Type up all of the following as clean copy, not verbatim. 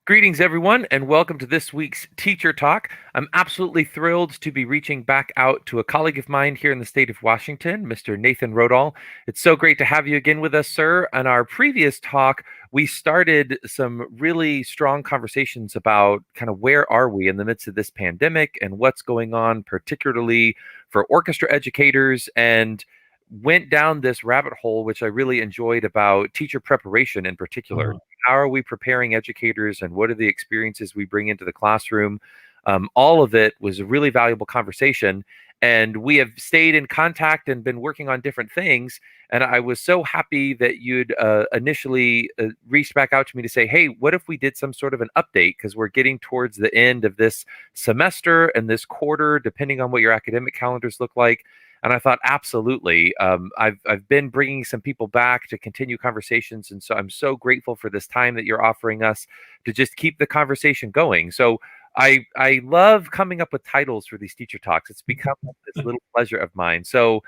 Greetings, everyone, and welcome to this week's Teacher Talk. I'm absolutely thrilled to be reaching back out to a colleague of mine here in the state of Washington, Mr. Nathan Rodahl. It's so great to have you again with us, sir. On our previous talk, we started some really strong conversations about kind of where are we in the midst of this pandemic and what's going on, particularly for orchestra educators, and went down this rabbit hole, which I really enjoyed, about teacher preparation in particular. Mhm. How are we preparing educators, and what are the experiences we bring into the classroom? All of it was a really valuable conversation, and we have stayed in contact and been working on different things. And I was so happy that you'd initially reached back out to me to say, hey, what if we did some sort of an update, because we're getting towards the end of this semester and this quarter, depending on what your academic calendars look like. And I thought, absolutely. I've been bringing some people back to continue conversations, and so I'm so grateful for this time that you're offering us to just keep the conversation going. So I love coming up with titles for these teacher talks. It's become this little pleasure of mine. So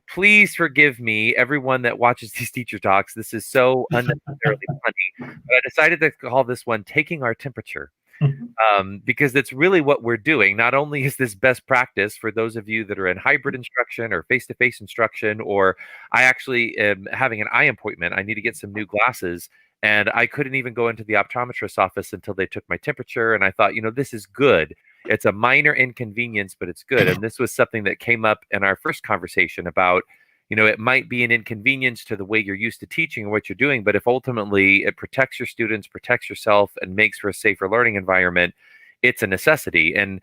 please forgive me, everyone that watches these teacher talks. This is so unnecessarily funny, but I decided to call this one "Taking Our Temperature." Because that's really what we're doing. Not only is this best practice for those of you that are in hybrid instruction or face-to-face instruction, or I actually am having an eye appointment. I need to get some new glasses, and I couldn't even go into the optometrist's office until they took my temperature. And I thought, this is good. It's a minor inconvenience, but it's good. And this was something that came up in our first conversation about, it might be an inconvenience to the way you're used to teaching and what you're doing, but if ultimately it protects your students, protects yourself, and makes for a safer learning environment, it's a necessity. And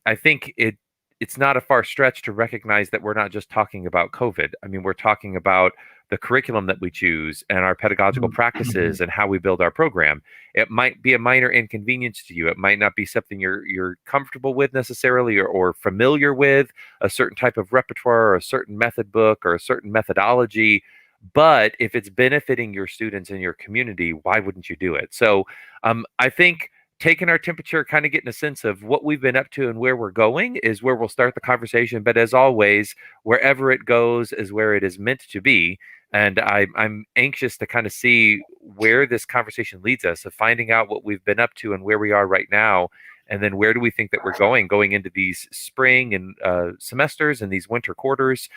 I think it's not a far stretch to recognize that we're not just talking about COVID. I mean, we're talking about the curriculum that we choose and our pedagogical practices and how we build our program. It might be a minor inconvenience to you. It might not be something you're comfortable with necessarily, or familiar with, a certain type of repertoire or a certain method book or a certain methodology. But if it's benefiting your students and your community, why wouldn't you do it? So I think taking our temperature, kind of getting a sense of what we've been up to and where we're going, is where we'll start the conversation. But as always, wherever it goes is where it is meant to be. And I'm anxious to kind of see where this conversation leads us, of finding out what we've been up to and where we are right now. And then where do we think that we're going into these spring and semesters and these winter quarters.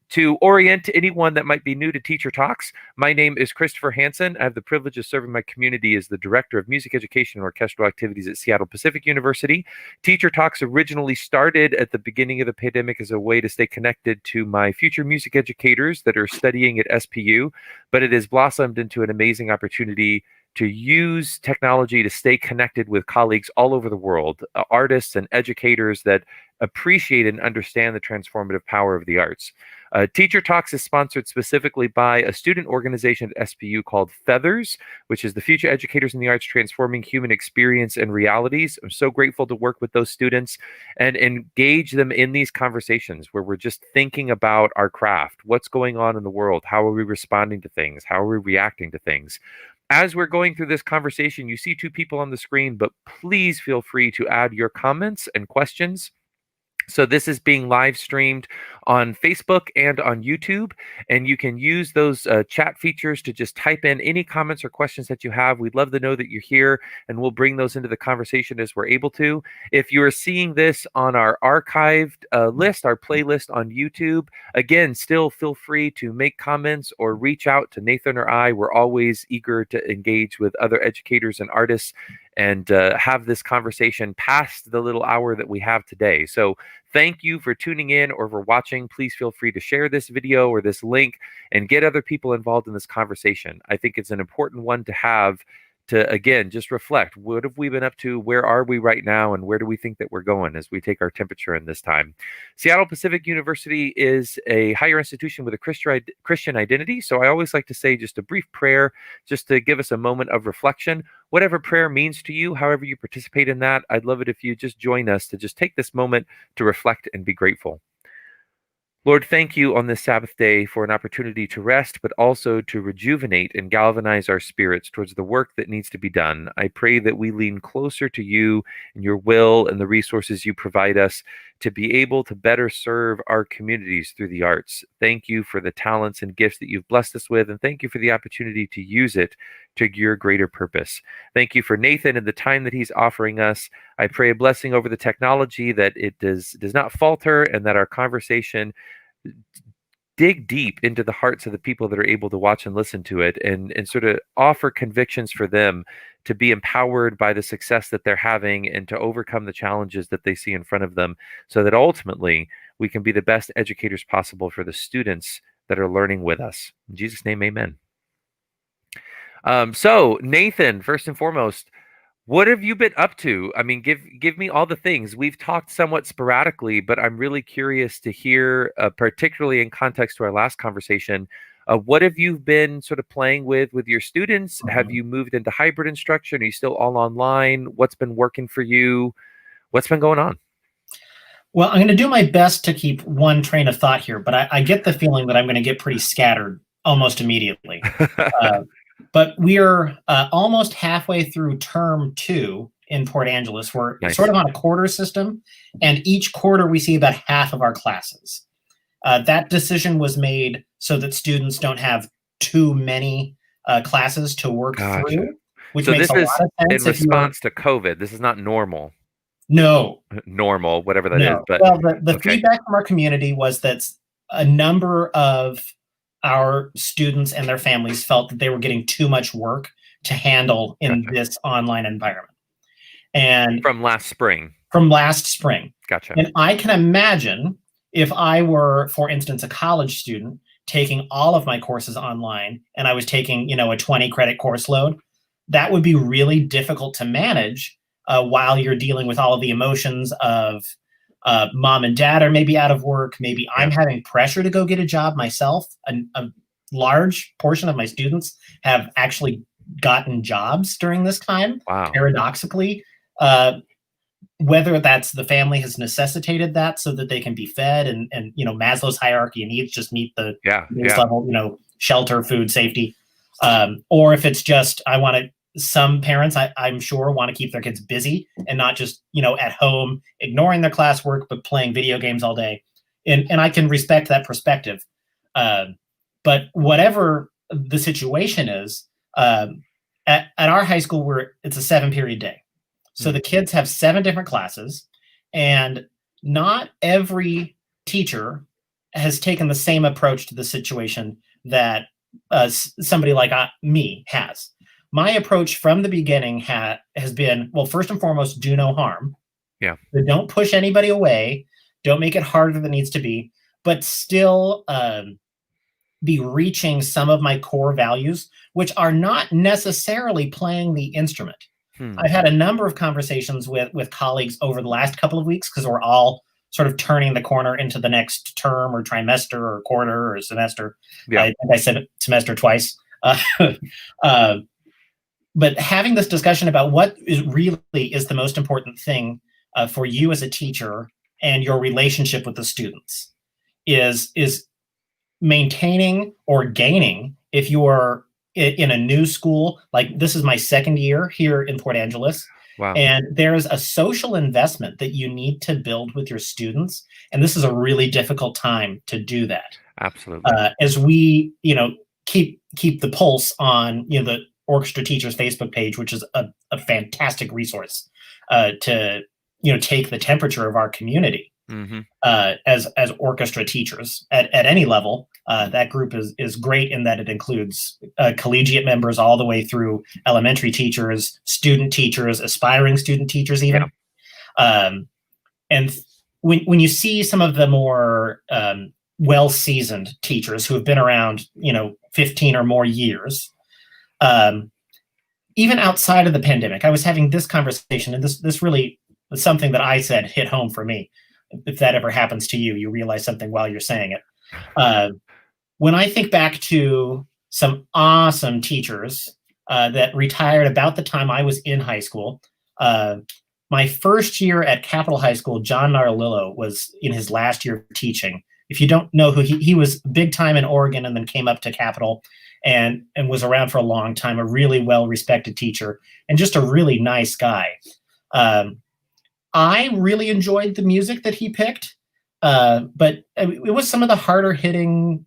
To orient anyone that might be new to Teacher Talks, my name is Christopher Hansen. I have the privilege of serving my community as the Director of Music Education and Orchestral Activities at Seattle Pacific University. Teacher Talks originally started at the beginning of the pandemic as a way to stay connected to my future music educators that are studying at SPU, but it has blossomed into an amazing opportunity to use technology to stay connected with colleagues all over the world, artists and educators that appreciate and understand the transformative power of the arts. Teacher Talks is sponsored specifically by a student organization at SPU called Feathers, which is the Future Educators in the Arts Transforming Human Experience and Realities. I'm so grateful to work with those students and engage them in these conversations where we're just thinking about our craft, what's going on in the world, how are we responding to things, how are we reacting to things. As we're going through this conversation, you see two people on the screen, but please feel free to add your comments and questions. So this is being live streamed on Facebook and on YouTube, and you can use those chat features to just type in any comments or questions that you have. We'd love to know that you're here, and we'll bring those into the conversation as we're able to. If you are seeing this on our archived list, our playlist on YouTube, again, still feel free to make comments or reach out to Nathan or I. We're always eager to engage with other educators and artists and have this conversation past the little hour that we have today. So thank you for tuning in or for watching. Please feel free to share this video or this link and get other people involved in this conversation. I think it's an important one to have, to, again, just reflect. What have we been up to? Where are we right now? And where do we think that we're going as we take our temperature in this time? Seattle Pacific University is a higher institution with a Christian identity. So I always like to say just a brief prayer, just to give us a moment of reflection. Whatever prayer means to you, however you participate in that, I'd love it if you just join us to just take this moment to reflect and be grateful. Lord, thank you on this Sabbath day for an opportunity to rest, but also to rejuvenate and galvanize our spirits towards the work that needs to be done. I pray that we lean closer to you and your will and the resources you provide us to be able to better serve our communities through the arts. Thank you for the talents and gifts that you've blessed us with, and thank you for the opportunity to use it to your greater purpose. Thank you for Nathan and the time that he's offering us. I pray a blessing over the technology, that it does not falter, and that our conversation dig deep into the hearts of the people that are able to watch and listen to it, and sort of offer convictions for them to be empowered by the success that they're having and to overcome the challenges that they see in front of them, so that ultimately we can be the best educators possible for the students that are learning with us. In Jesus' name, amen. So Nathan, first and foremost, what have you been up to? I mean, give me all the things. We've talked somewhat sporadically, but I'm really curious to hear, particularly in context to our last conversation, what have you been sort of playing with your students? Have you moved into hybrid instruction? Are you still all online? What's been working for you? What's been going on? Well, I'm going to do my best to keep one train of thought here, but I get the feeling that I'm going to get pretty scattered almost immediately. But we are almost halfway through term 2 in Port Angeles. We're sort of on a quarter system, and each quarter we see about half of our classes. That decision was made so that students don't have too many classes to work through, which makes a lot of sense. In response to COVID. This is not normal. No. Normal, whatever that is. But well, the feedback from our community was that a number of our students and their families felt that they were getting too much work to handle in this online environment. And from last spring. Gotcha. And I can imagine if I were, for instance, a college student taking all of my courses online and I was taking, a 20 credit course load, that would be really difficult to manage while you're dealing with all of the emotions of mom and dad are maybe out of work. Maybe I'm having pressure to go get a job myself. A large portion of my students have actually gotten jobs during this time. Wow. Paradoxically, whether that's the family has necessitated that so that they can be fed and Maslow's hierarchy of needs just meet the base level, shelter, food, safety, or if it's just some parents, I'm sure, want to keep their kids busy and not just, at home ignoring their classwork, but playing video games all day. And I can respect that perspective. But whatever the situation is, at our high school, it's a 7-period day. So the kids have 7 different classes, and not every teacher has taken the same approach to the situation that somebody like me has. My approach from the beginning has been, well, first and foremost, do no harm. Yeah. So don't push anybody away. Don't make it harder than it needs to be, but still be reaching some of my core values, which are not necessarily playing the instrument. I've had a number of conversations with colleagues over the last couple of weeks because we're all sort of turning the corner into the next term or trimester or quarter or semester. Yeah. I think I said semester twice. But having this discussion about what really is the most important thing for you as a teacher and your relationship with the students is maintaining or gaining. If you are in a new school, like this is my 2nd year here in Port Angeles. Wow. And there's a social investment that you need to build with your students. And this is a really difficult time to do that. Absolutely. As we, keep the pulse on, the Orchestra Teachers Facebook page, which is a fantastic resource to, take the temperature of our community. Mm-hmm. As orchestra teachers at any level. That group is great in that it includes collegiate members all the way through elementary teachers, student teachers, aspiring student teachers even. Yeah. And when you see some of the more well-seasoned teachers who have been around, 15 or more years, even outside of the pandemic, I was having this conversation, and this really was something that I said hit home for me. If that ever happens to you, you realize something while you're saying it. When I think back to some awesome teachers that retired about the time I was in high school, my first year at Capitol High School, John Narilillo was in his last year of teaching. If you don't know who he was big time in Oregon and then came up to Capitol and was around for a long time, a really well-respected teacher and just a really nice guy. I really enjoyed the music that he picked, but it was some of the harder hitting,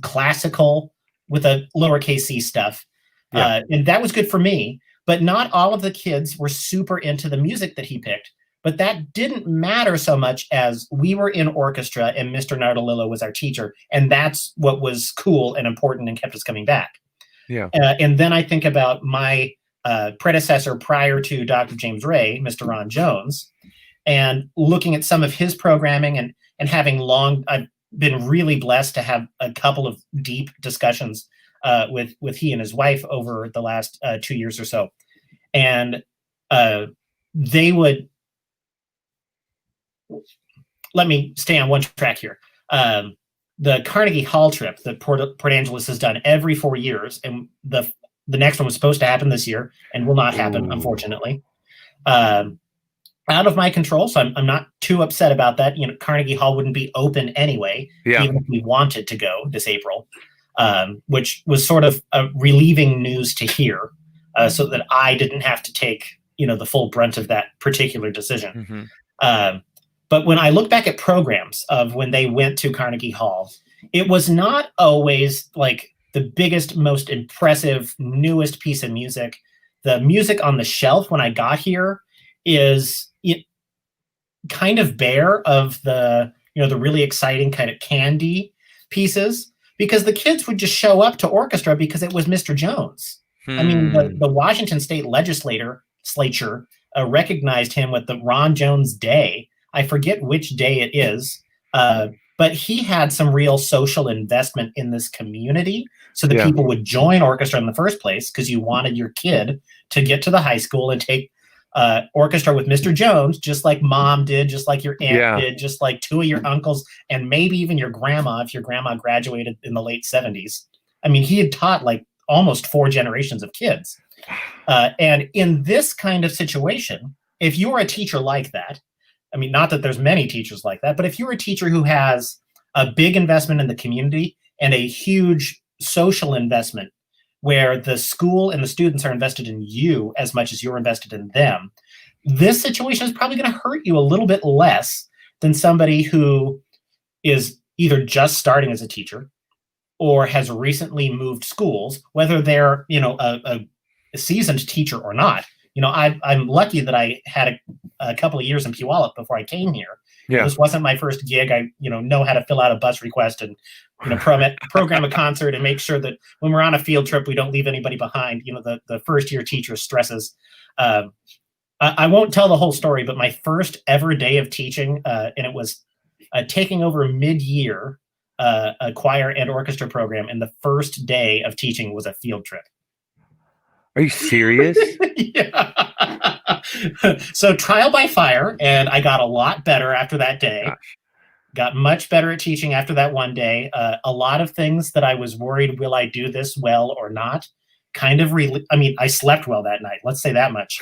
classical with a lowercase c stuff. And that was good for me, but not all of the kids were super into the music that he picked. But that didn't matter so much as we were in orchestra and Mr. Nardolillo was our teacher. And that's what was cool and important and kept us coming back. Yeah. And then I think about my predecessor prior to Dr. James Ray, Mr. Ron Jones, and looking at some of his programming and I've been really blessed to have a couple of deep discussions with he and his wife over the last 2 years or so. And they would, let me stay on one track here. The Carnegie Hall trip that Port Angeles has done every 4 years, and the next one was supposed to happen this year and will not happen, unfortunately. Out of my control, so I'm not too upset about that. Carnegie Hall wouldn't be open anyway, even if we wanted to go this April, which was sort of relieving news to hear, so that I didn't have to take the full brunt of that particular decision. Mm-hmm. But when I look back at programs of when they went to Carnegie Hall, it was not always like the biggest, most impressive, newest piece of music. The music on the shelf when I got here is kind of bare of the really exciting kind of candy pieces, because the kids would just show up to orchestra because it was Mr. Jones. I mean, the Washington State Legislature recognized him with the Ron Jones Day. I forget which day it is, but he had some real social investment in this community so that people would join orchestra in the first place, because you wanted your kid to get to the high school and take orchestra with Mr. Jones, just like mom did, just like your aunt did, just like two of your uncles, and maybe even your grandma, if your grandma graduated in the late 70s. I mean, he had taught like almost 4 generations of kids. And in this kind of situation, if you're a teacher like that, I mean, not that there's many teachers like that, but if you're a teacher who has a big investment in the community and a huge social investment where the school and the students are invested in you as much as you're invested in them, this situation is probably going to hurt you a little bit less than somebody who is either just starting as a teacher or has recently moved schools, whether they're, a seasoned teacher or not. I'm lucky that I had a couple of years in Puyallup before I came here. Yeah. This wasn't my first gig. I, know how to fill out a bus request and, program a concert and make sure that when we're on a field trip, we don't leave anybody behind. The first year teacher stresses. I won't tell the whole story, but my first ever day of teaching, and it was taking over mid-year a choir and orchestra program, and the first day of teaching was a field trip. Are you serious? Yeah. So trial by fire, and I got a lot better after that day. Gosh. Got much better at teaching after that one day. A lot of things that I was worried, will I do this well or not? Kind of I slept well that night. Let's say that much.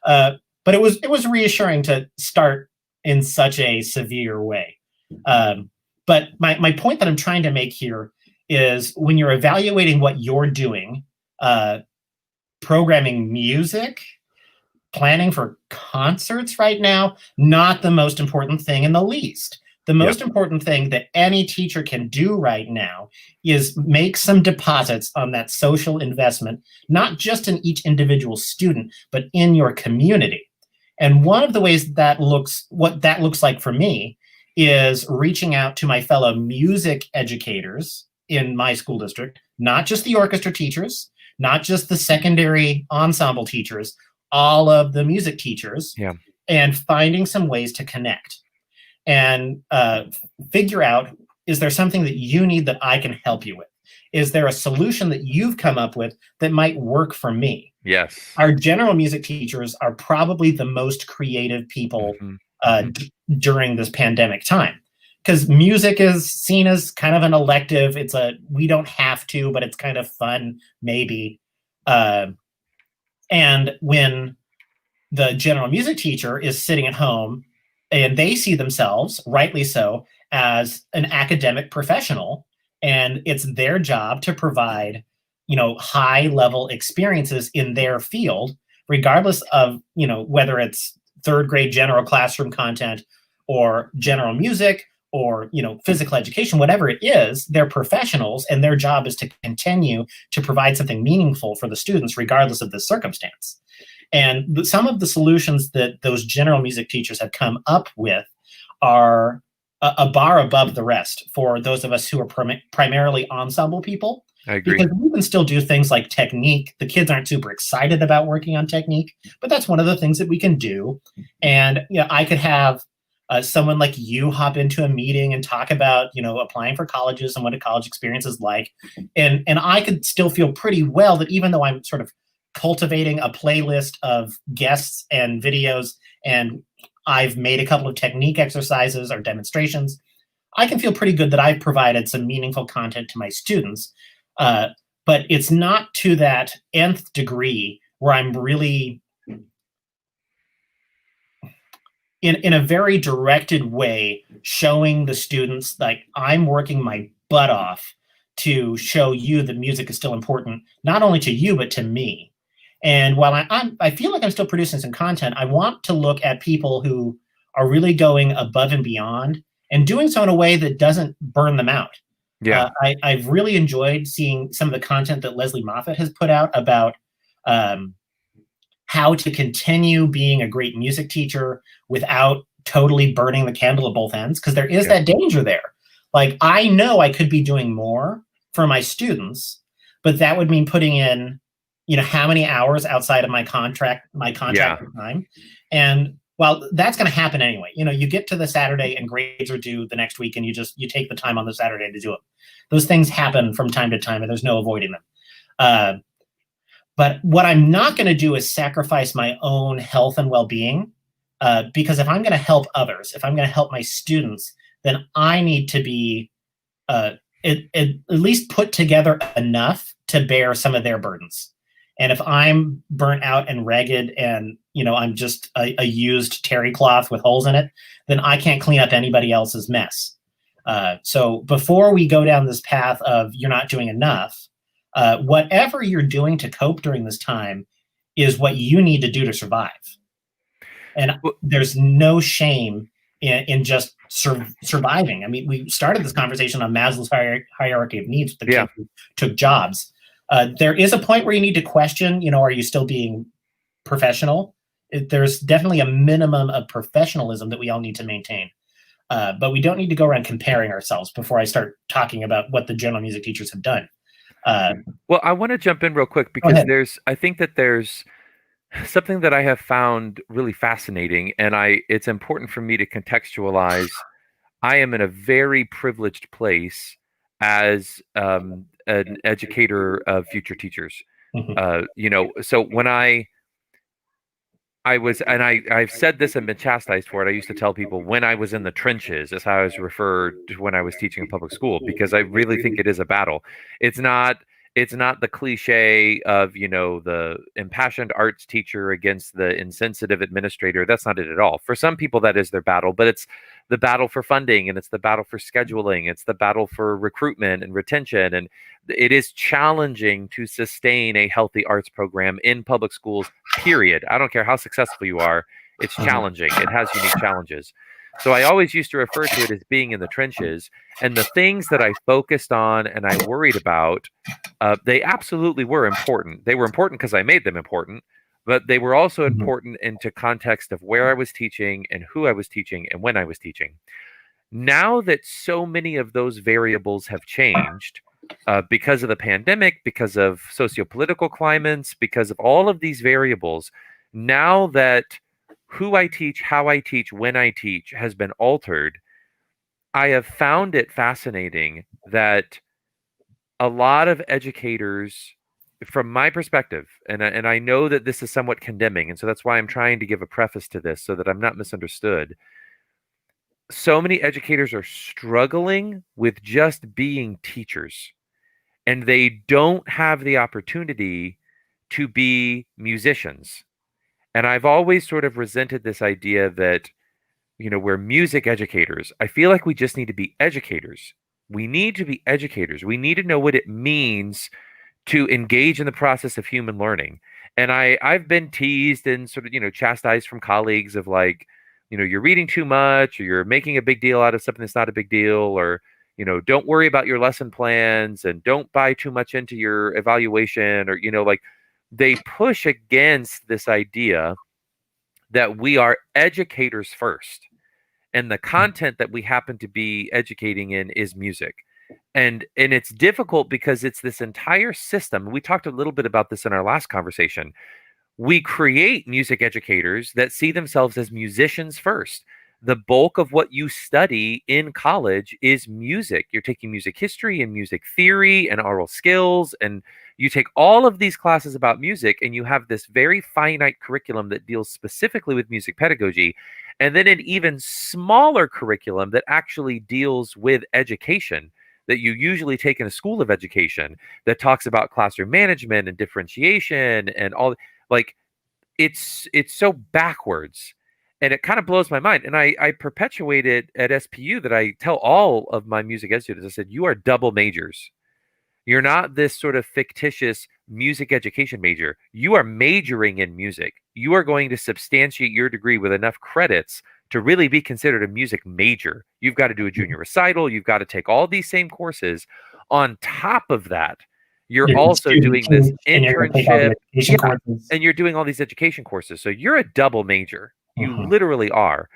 But it was reassuring to start in such a severe way. But my point that I'm trying to make here is when you're evaluating what you're doing, programming music, planning for concerts right now, not the most important thing in the least. The most important thing that any teacher can do right now is make some deposits on that social investment, not just in each individual student, but in your community. And one of the ways what that looks like for me is reaching out to my fellow music educators in my school district, not just the orchestra teachers, not just the secondary ensemble teachers, all of the music teachers, and finding some ways to connect and figure out, is there something that you need that I can help you with? Is there a solution that you've come up with that might work for me? Yes. Our general music teachers are probably the most creative people during this pandemic time, because music is seen as kind of an elective. We don't have to, but it's kind of fun, maybe. And when the general music teacher is sitting at home and they see themselves, rightly so, as an academic professional, and it's their job to provide, high level experiences in their field, regardless of, whether it's third grade general classroom content or general music or, physical education, whatever it is, they're professionals and their job is to continue to provide something meaningful for the students, regardless of the circumstance. And some of the solutions that those general music teachers have come up with are a bar above the rest for those of us who are primarily ensemble people. I agree. Because we can still do things like technique. The kids aren't super excited about working on technique, but that's one of the things that we can do. And I could have someone like you hop into a meeting and talk about, applying for colleges and what a college experience is like. And I could still feel pretty well that even though I'm sort of cultivating a playlist of guests and videos, and I've made a couple of technique exercises or demonstrations, I can feel pretty good that I've provided some meaningful content to my students. But it's not to that nth degree where I'm really in a very directed way showing the students like I'm working my butt off to show you that music is still important, not only to you, but to me. And while I feel like I'm still producing some content, I want to look at people who are really going above and beyond and doing so in a way that doesn't burn them out. Yeah. I've really enjoyed seeing some of the content that Leslie Moffat has put out about how to continue being a great music teacher without totally burning the candle at both ends, because there is that danger there. Like, I know I could be doing more for my students, but that would mean putting in, how many hours outside of my contract time. And well, that's going to happen anyway. You get to the Saturday and grades are due the next week and you take the time on the Saturday to do it. Those things happen from time to time and there's no avoiding them. But what I'm not going to do is sacrifice my own health and well-being, because if I'm going to help others, if I'm going to help my students, then I need to be at least put together enough to bear some of their burdens. And if I'm burnt out and ragged and, I'm just a used terry cloth with holes in it, then I can't clean up anybody else's mess. So before we go down this path of you're not doing enough, whatever you're doing to cope during this time is what you need to do to survive. And there's no shame in just surviving. I mean, we started this conversation on Maslow's hierarchy of needs with the kids who took jobs. There is a point where you need to question, are you still being professional? There's definitely a minimum of professionalism that we all need to maintain. But we don't need to go around comparing ourselves before I start talking about what the general music teachers have done. Well, I want to jump in real quick because I think that there's something that I have found really fascinating, and it's important for me to contextualize. I am in a very privileged place as an educator of future teachers. So when I was, and I've said this and been chastised for it. I used to tell people when I was in the trenches is how I was referred to when I was teaching in public school, because I really think it is a battle. It's not the cliche of, the impassioned arts teacher against the insensitive administrator. That's not it at all. For some people, that is their battle, but it's the battle for funding, and it's the battle for scheduling. It's the battle for recruitment and retention. And it is challenging to sustain a healthy arts program in public schools, period. I don't care how successful you are. It's challenging. It has unique challenges. So I always used to refer to it as being in the trenches. And the things that I focused on and I worried about, they absolutely were important. They were important because I made them important, but they were also important into context of where I was teaching and who I was teaching and when I was teaching. Now that so many of those variables have changed, because of the pandemic, because of sociopolitical climates, because of all of these variables, now that who I teach, how I teach, when I teach has been altered, I have found it fascinating that a lot of educators, from my perspective, and I know that this is somewhat condemning, and so that's why I'm trying to give a preface to this so that I'm not misunderstood. So many educators are struggling with just being teachers, and they don't have the opportunity to be musicians. And I've always sort of resented this idea that, we're music educators. I feel like we just need to be educators. We need to be educators. We need to know what it means to engage in the process of human learning. And I've been teased and sort of, chastised from colleagues of like, you're reading too much, or you're making a big deal out of something that's not a big deal, or, don't worry about your lesson plans and don't buy too much into your evaluation, or, like they push against this idea that we are educators first. And the content that we happen to be educating in is music. And it's difficult because it's this entire system. We talked a little bit about this in our last conversation. We create music educators that see themselves as musicians first. The bulk of what you study in college is music. You're taking music history and music theory and oral skills, and you take all of these classes about music, and you have this very finite curriculum that deals specifically with music pedagogy, and then an even smaller curriculum that actually deals with education that you usually take in a school of education that talks about classroom management and differentiation and all. Like, it's so backwards, and it kind of blows my mind. And I perpetuate it at SPU, that I tell all of my music ed students. I said, you are double majors. You're not this sort of fictitious music education major. You are majoring in music. You are going to substantiate your degree with enough credits to really be considered a music major. You've got to do a junior recital. You've got to take all these same courses. On top of that, you're also doing this internship, and you're doing all these education courses. So you're a double major. You literally are.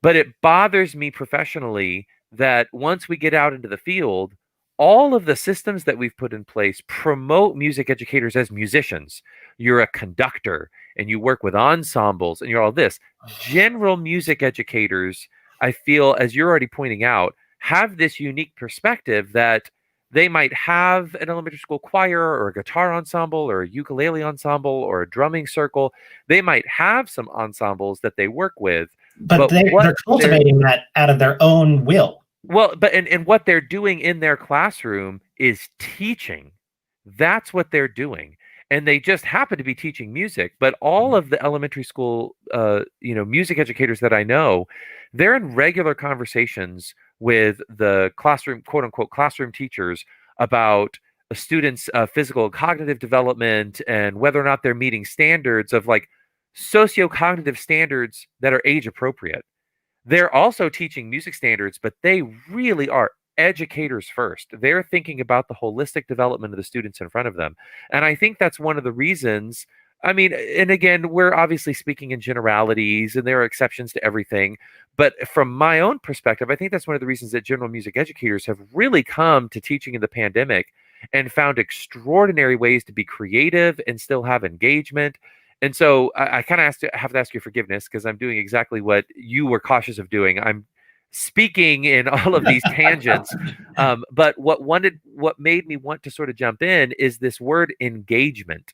But it bothers me professionally that once we get out into the field, all of the systems that we've put in place promote music educators as musicians. You're a conductor and you work with ensembles and you're all this. General music educators, I feel, as you're already pointing out, have this unique perspective that they might have an elementary school choir or a guitar ensemble or a ukulele ensemble or a drumming circle. They might have some ensembles that they work with. But they're cultivating that out of their own will. Well, but and what they're doing in their classroom is teaching. That's what they're doing. And they just happen to be teaching music. But all of the elementary school, music educators that I know, they're in regular conversations with the classroom, quote unquote, classroom teachers about a student's physical and cognitive development and whether or not they're meeting standards of like sociocognitive standards that are age appropriate. They're also teaching music standards, but they really are educators first. They're thinking about the holistic development of the students in front of them. And I think that's one of the reasons. I mean, and again, we're obviously speaking in generalities and there are exceptions to everything. But from my own perspective, I think that's one of the reasons that general music educators have really come to teaching in the pandemic and found extraordinary ways to be creative and still have engagement. And so I kind of have to ask your forgiveness because I'm doing exactly what you were cautious of doing. I'm speaking in all of these tangents. But what made me want to sort of jump in is this word engagement.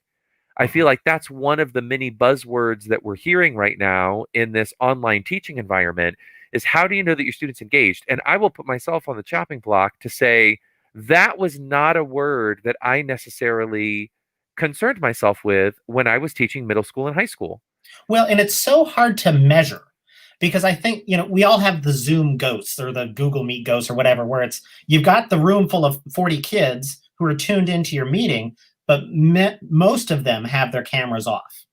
I feel like that's one of the many buzzwords that we're hearing right now in this online teaching environment is how do you know that your student's engaged? And I will put myself on the chopping block to say that was not a word that I necessarily concerned myself with when I was teaching middle school and high school. Well, and it's so hard to measure because I think, we all have the Zoom ghosts or the Google Meet ghosts or whatever, where it's, you've got the room full of 40 kids who are tuned into your meeting, but most of them have their cameras off.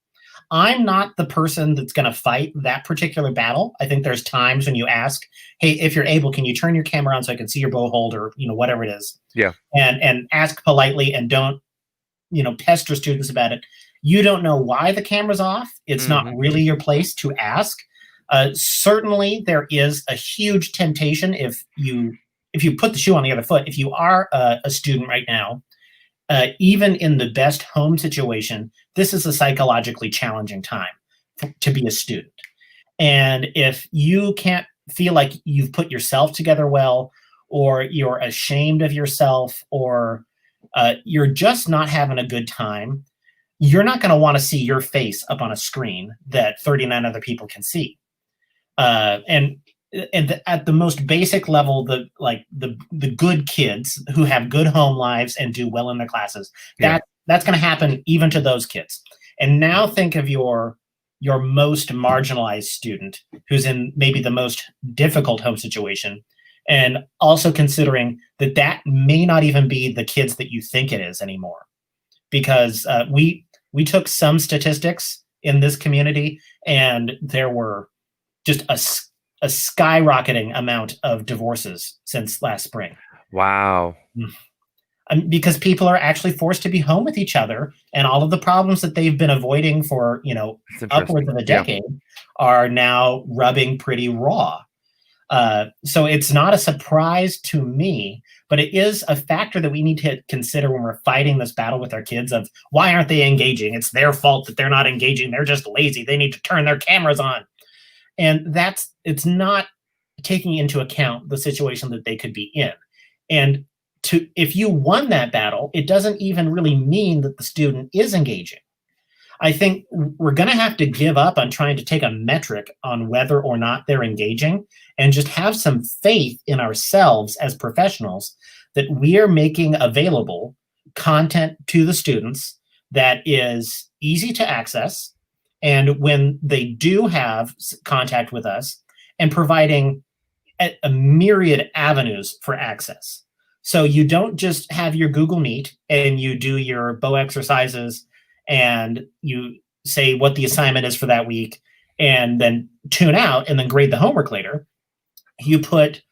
I'm not the person that's going to fight that particular battle. I think there's times when you ask, hey, if you're able, can you turn your camera on so I can see your bow hold or, whatever it is. Yeah. And ask politely and don't, pester students about it. You don't know why the camera's off. It's not really your place to ask. Certainly, there is a huge temptation if you put the shoe on the other foot. If you are a student right now, even in the best home situation, this is a psychologically challenging time to be a student. And if you can't feel like you've put yourself together well, or you're ashamed of yourself, or you're just not having a good time, you're not going to want to see your face up on a screen that 39 other people can see. And at the most basic level, the good kids who have good home lives and do well in their classes, that's going to happen even to those kids. And now think of your most marginalized student who's in maybe the most difficult home situation. And also considering that may not even be the kids that you think it is anymore. Because we took some statistics in this community, and there were just a skyrocketing amount of divorces since last spring. Wow. Because people are actually forced to be home with each other, and all of the problems that they've been avoiding for, upwards of a decade are now rubbing pretty raw. So it's not a surprise to me, but it is a factor that we need to consider when we're fighting this battle with our kids of why aren't they engaging? It's their fault that they're not engaging. They're just lazy. They need to turn their cameras on. And it's not taking into account the situation that they could be in. And if you won that battle, it doesn't even really mean that the student is engaging. I think we're going to have to give up on trying to take a metric on whether or not they're engaging and just have some faith in ourselves as professionals that we are making available content to the students that is easy to access. And when they do have contact with us, and providing a myriad avenues for access. So you don't just have your Google Meet and you do your bow exercises and you say what the assignment is for that week and then tune out and then grade the homework later. You put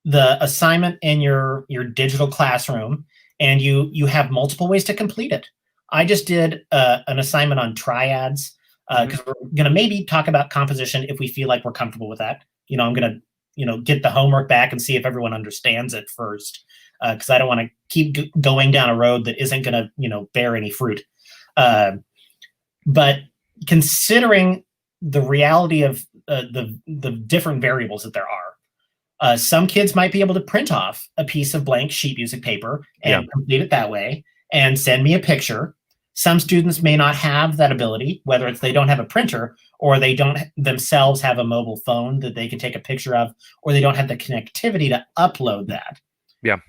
the assignment in your digital classroom and you have multiple ways to complete it. I just did an assignment on triads because we're going to maybe talk about composition if we feel like we're comfortable with that. I'm going to get the homework back and see if everyone understands it first, because I don't want to keep going down a road that isn't going to bear any fruit. But considering the reality of the different variables that there are, some kids might be able to print off a piece of blank sheet music paper and complete it that way and send me a picture. Some students may not have that ability, whether it's they don't have a printer or they don't themselves have a mobile phone that they can take a picture of, or they don't have the connectivity to upload that. Yeah.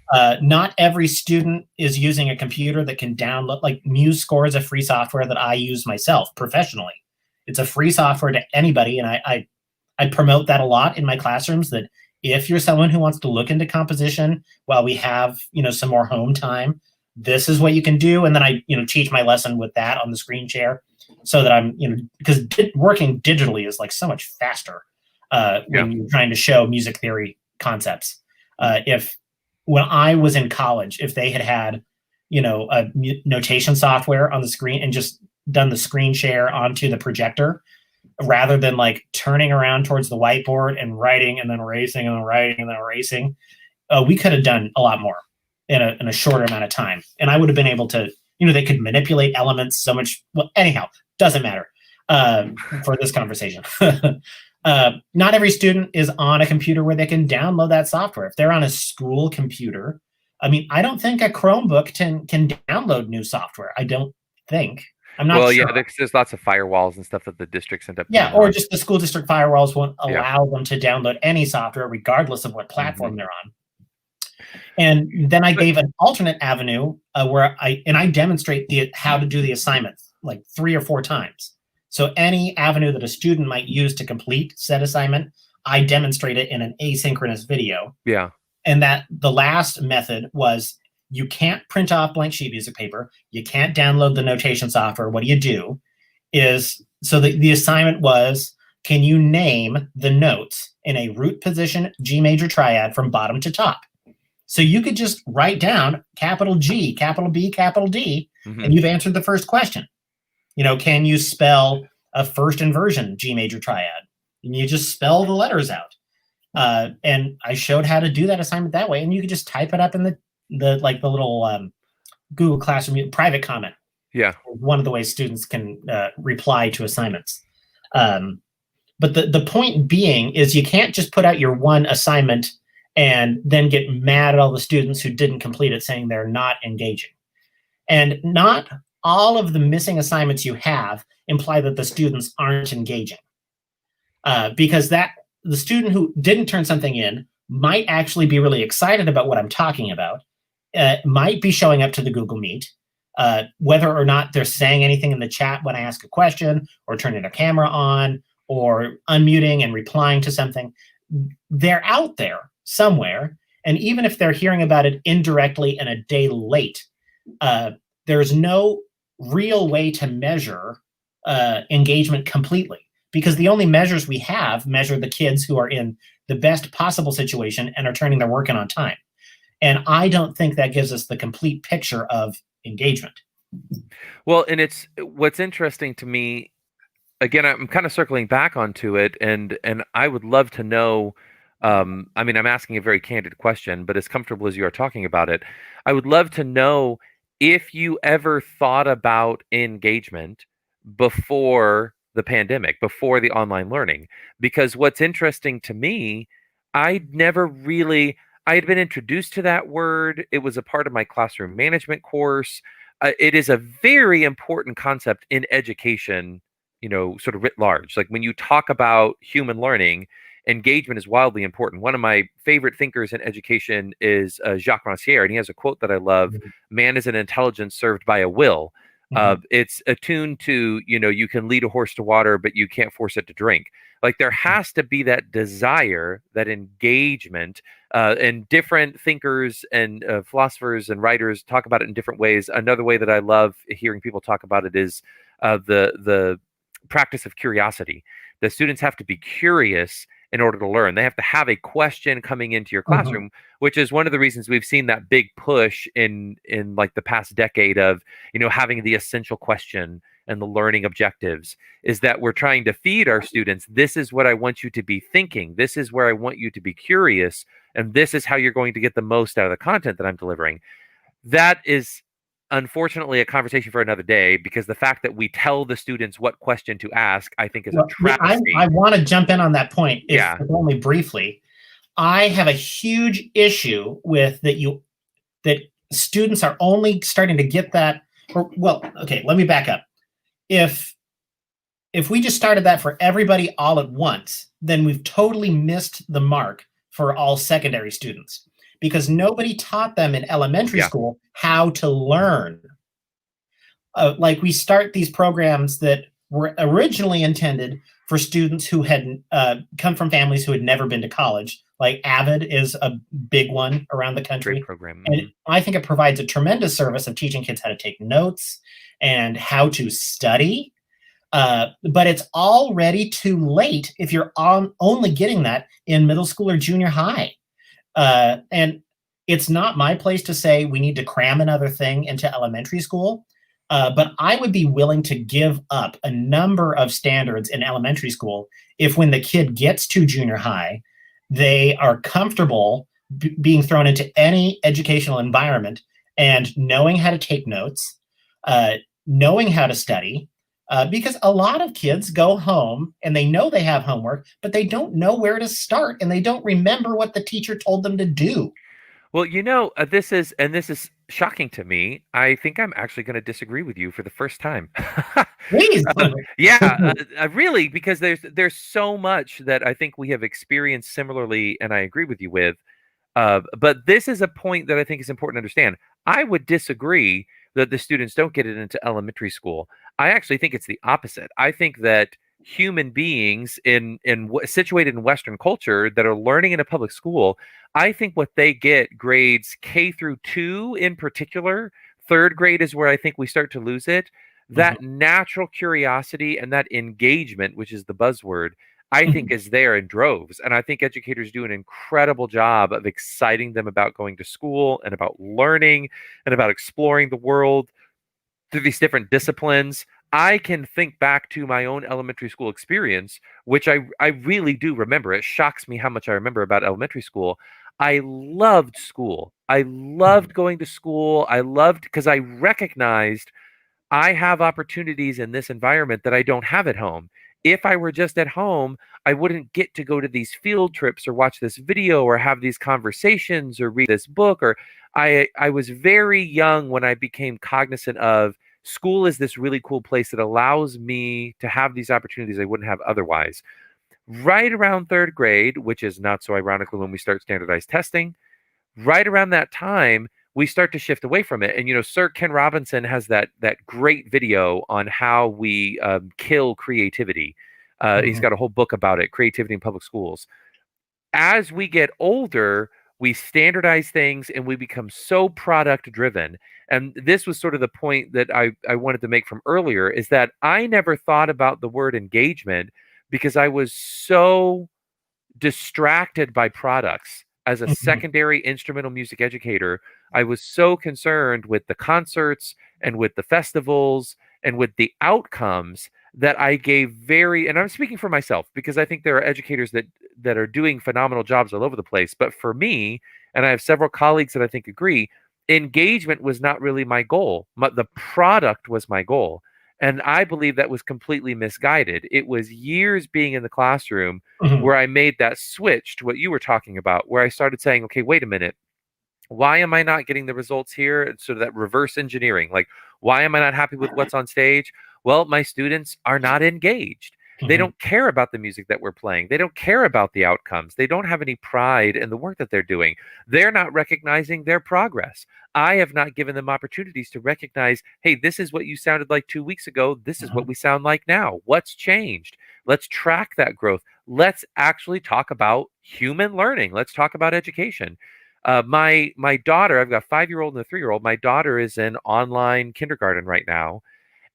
Not every student is using a computer that can download, like MuseScore is a free software that I use myself professionally. It's a free software to anybody. And I promote that a lot in my classrooms, that if you're someone who wants to look into composition while we have, some more home time, this is what you can do. And then I, teach my lesson with that on the screen share so that I'm, because working digitally is like so much faster when you're trying to show music theory concepts. When I was in college, if they had, a notation software on the screen and just done the screen share onto the projector, rather than like turning around towards the whiteboard and writing and then erasing and then writing and then erasing, we could have done a lot more in a shorter amount of time. And I would have been able to, they could manipulate elements so much. Well, anyhow, doesn't matter for this conversation. Not every student is on a computer where they can download that software. If they're on a school computer, I don't think a Chromebook can download new software. I don't think. I'm not sure. Yeah, there's lots of firewalls and stuff that the districts end up. Yeah, or just the school district firewalls won't allow them to download any software, regardless of what platform they're on. And then I gave an alternate avenue where I demonstrate how to do the assignment like 3 or 4 times. So any avenue that a student might use to complete said assignment, I demonstrate it in an asynchronous video. Yeah. And that the last method was, you can't print off blank sheet music paper. You can't download the notation software. What do? So the assignment was, can you name the notes in a root position G major triad from bottom to top? So you could just write down capital G, capital B, capital D, and you've answered the first question. Can you spell a first inversion G major triad? And you just spell the letters out. And I showed how to do that assignment that way. And you could just type it up in the little Google Classroom private comment. Yeah. One of the ways students can reply to assignments. But the point being is, you can't just put out your one assignment and then get mad at all the students who didn't complete it, saying they're not engaging. And not all of the missing assignments you have imply that the students aren't engaging. Because the student who didn't turn something in might actually be really excited about what I'm talking about, might be showing up to the Google Meet, whether or not they're saying anything in the chat when I ask a question, or turning their camera on, or unmuting and replying to something. They're out there somewhere. And even if they're hearing about it indirectly and a day late, there's no real way to measure engagement completely, because the only measures we have measure the kids who are in the best possible situation and are turning their work in on time. And I don't think that gives us the complete picture of engagement. Well, and it's what's interesting to me, again, I'm kind of circling back onto it, and I would love to know. I mean, I'm asking a very candid question, but as comfortable as you are talking about it, I would love to know if you ever thought about engagement before the pandemic, before the online learning. Because what's interesting to me, I'd never really, I had been introduced to that word. It was a part of my classroom management course. It is a very important concept in education, sort of writ large. Like when you talk about human learning, engagement is wildly important. One of my favorite thinkers in education is Jacques Rancière, and he has a quote that I love: Mhm. "Man is an intelligence served by a will." Mhm. It's attuned to, you can lead a horse to water, but you can't force it to drink. Like there has to be that desire, that engagement, and different thinkers and philosophers and writers talk about it in different ways. Another way that I love hearing people talk about it is the practice of curiosity. The students have to be curious in order to learn. They have to have a question coming into your Mhm. classroom, which is one of the reasons we've seen that big push in like the past decade of, having the essential question and the learning objectives, is that we're trying to feed our students, this is what I want you to be thinking, this is where I want you to be curious, and this is how you're going to get the most out of the content that I'm delivering. That is unfortunately a conversation for another day, because the fact that we tell the students what question to ask, I think, is a Well, yeah, I travesty. want to jump in on that point, Yeah. if only briefly. I have a huge issue with that students are only starting to get that. Or, well, okay, let me back up. If we just started that for everybody all at once, then we've totally missed the mark for all secondary students, because nobody taught them in elementary Yeah. school how to learn. Like we start these programs that were originally intended for students who had come from families who had never been to college. Like Avid is a big one around the Great country. program. And Mhm. I think it provides a tremendous service of teaching kids how to take notes and how to study. But it's already too late if you're only getting that in middle school or junior high. And it's not my place to say we need to cram another thing into elementary school. But I would be willing to give up a number of standards in elementary school if, when the kid gets to junior high, they are comfortable being thrown into any educational environment and knowing how to take notes, uh, knowing how to study. Because a lot of kids go home and they know they have homework, but they don't know where to start and they don't remember what the teacher told them to do. Well, this is shocking to me. I think I'm actually going to disagree with you for the first time. Please. Yeah, really, because there's so much that I think we have experienced similarly, and I agree with you with. But this is a point that I think is important to understand. I would disagree that the students don't get it into elementary school. I actually think it's the opposite. I think that human beings situated in Western culture that are learning in a public school, I think what they get grades K through 2 in particular, third grade is where I think we start to lose it. Mhm. That natural curiosity and that engagement, which is the buzzword, I think is there in droves. And I think educators do an incredible job of exciting them about going to school and about learning and about exploring the world through these different disciplines. I can think back to my own elementary school experience, which I really do remember. It shocks me how much I remember about elementary school. I loved school. I loved going to school. I loved because I recognized I have opportunities in this environment that I don't have at home. If I were just at home, I wouldn't get to go to these field trips or watch this video or have these conversations or read this book. Or I was very young when I became cognizant of school is this really cool place that allows me to have these opportunities I wouldn't have otherwise. Right around third grade, which is not so ironically when we start standardized testing, right around that time we start to shift away from it. And Sir Ken Robinson has that great video on how we kill creativity. He's Mhm. got a whole book about it, creativity in public schools. As we get older, we standardize things, and we become so product driven. And this was sort of the point that I wanted to make from earlier, is that I never thought about the word engagement because I was so distracted by products. As a Mhm. secondary instrumental music educator, I was so concerned with the concerts and with the festivals and with the outcomes that I gave very, and I'm speaking for myself because I think there are educators that are doing phenomenal jobs all over the place. But for me, and I have several colleagues that I think agree, engagement was not really my goal. The product was my goal. And I believe that was completely misguided. It was years being in the classroom Mhm. where I made that switch to what you were talking about, where I started saying, okay, wait a minute. Why am I not getting the results here? It's sort of that reverse engineering. Like, why am I not happy with what's on stage? Well, my students are not engaged. They Mhm. don't care about the music that we're playing. They don't care about the outcomes. They don't have any pride in the work that they're doing. They're not recognizing their progress. I have not given them opportunities to recognize, hey, this is what you sounded like 2 weeks ago. This is what Mhm. we sound like now. What's changed? Let's track that growth. Let's actually talk about human learning. Let's talk about education. My daughter, I've got a 5-year-old and a 3-year-old. My daughter is in online kindergarten right now,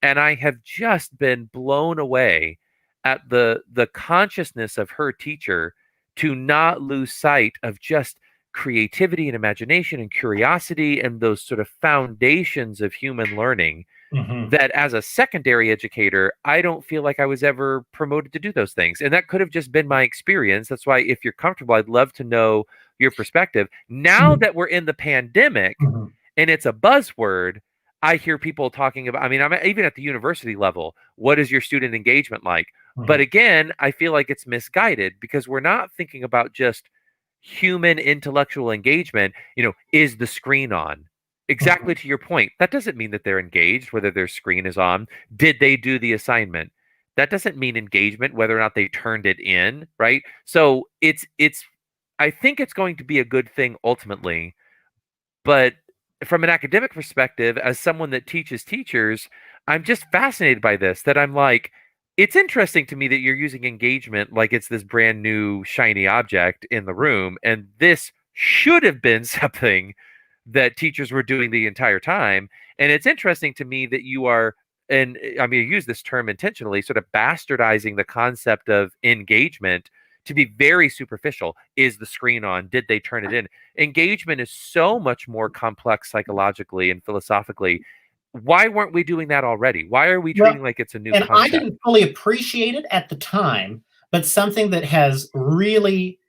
and I have just been blown away at the consciousness of her teacher to not lose sight of just creativity and imagination and curiosity and those sort of foundations of human learning, Mhm. that as a secondary educator, I don't feel like I was ever promoted to do those things. And that could have just been my experience. That's why, if you're comfortable, I'd love to know your perspective. Now Mhm. that we're in the pandemic Mhm. and it's a buzzword, I hear people talking about, I mean, I'm even at the university level. What is your student engagement like? But Mhm. again, I feel like it's misguided because we're not thinking about just human intellectual engagement. Is the screen on? Mhm. Exactly to your point. That doesn't mean that they're engaged, whether their screen is on. Did they do the assignment? That doesn't mean engagement, whether or not they turned it in, right? So it's I think it's going to be a good thing ultimately, but from an academic perspective, as someone that teaches teachers, I'm just fascinated by this, that I'm like, it's interesting to me that you're using engagement like it's this brand new shiny object in the room. And this should have been something that teachers were doing the entire time. And it's interesting to me that you are, and I mean, I use this term intentionally, sort of bastardizing the concept of engagement to be very superficial. Is the screen on? Did they turn it in? Engagement is so much more complex psychologically and philosophically. Why weren't we doing that already? Why are we Well, treating like it's a new and I concept? didn't fully appreciate it at the time, but something that has really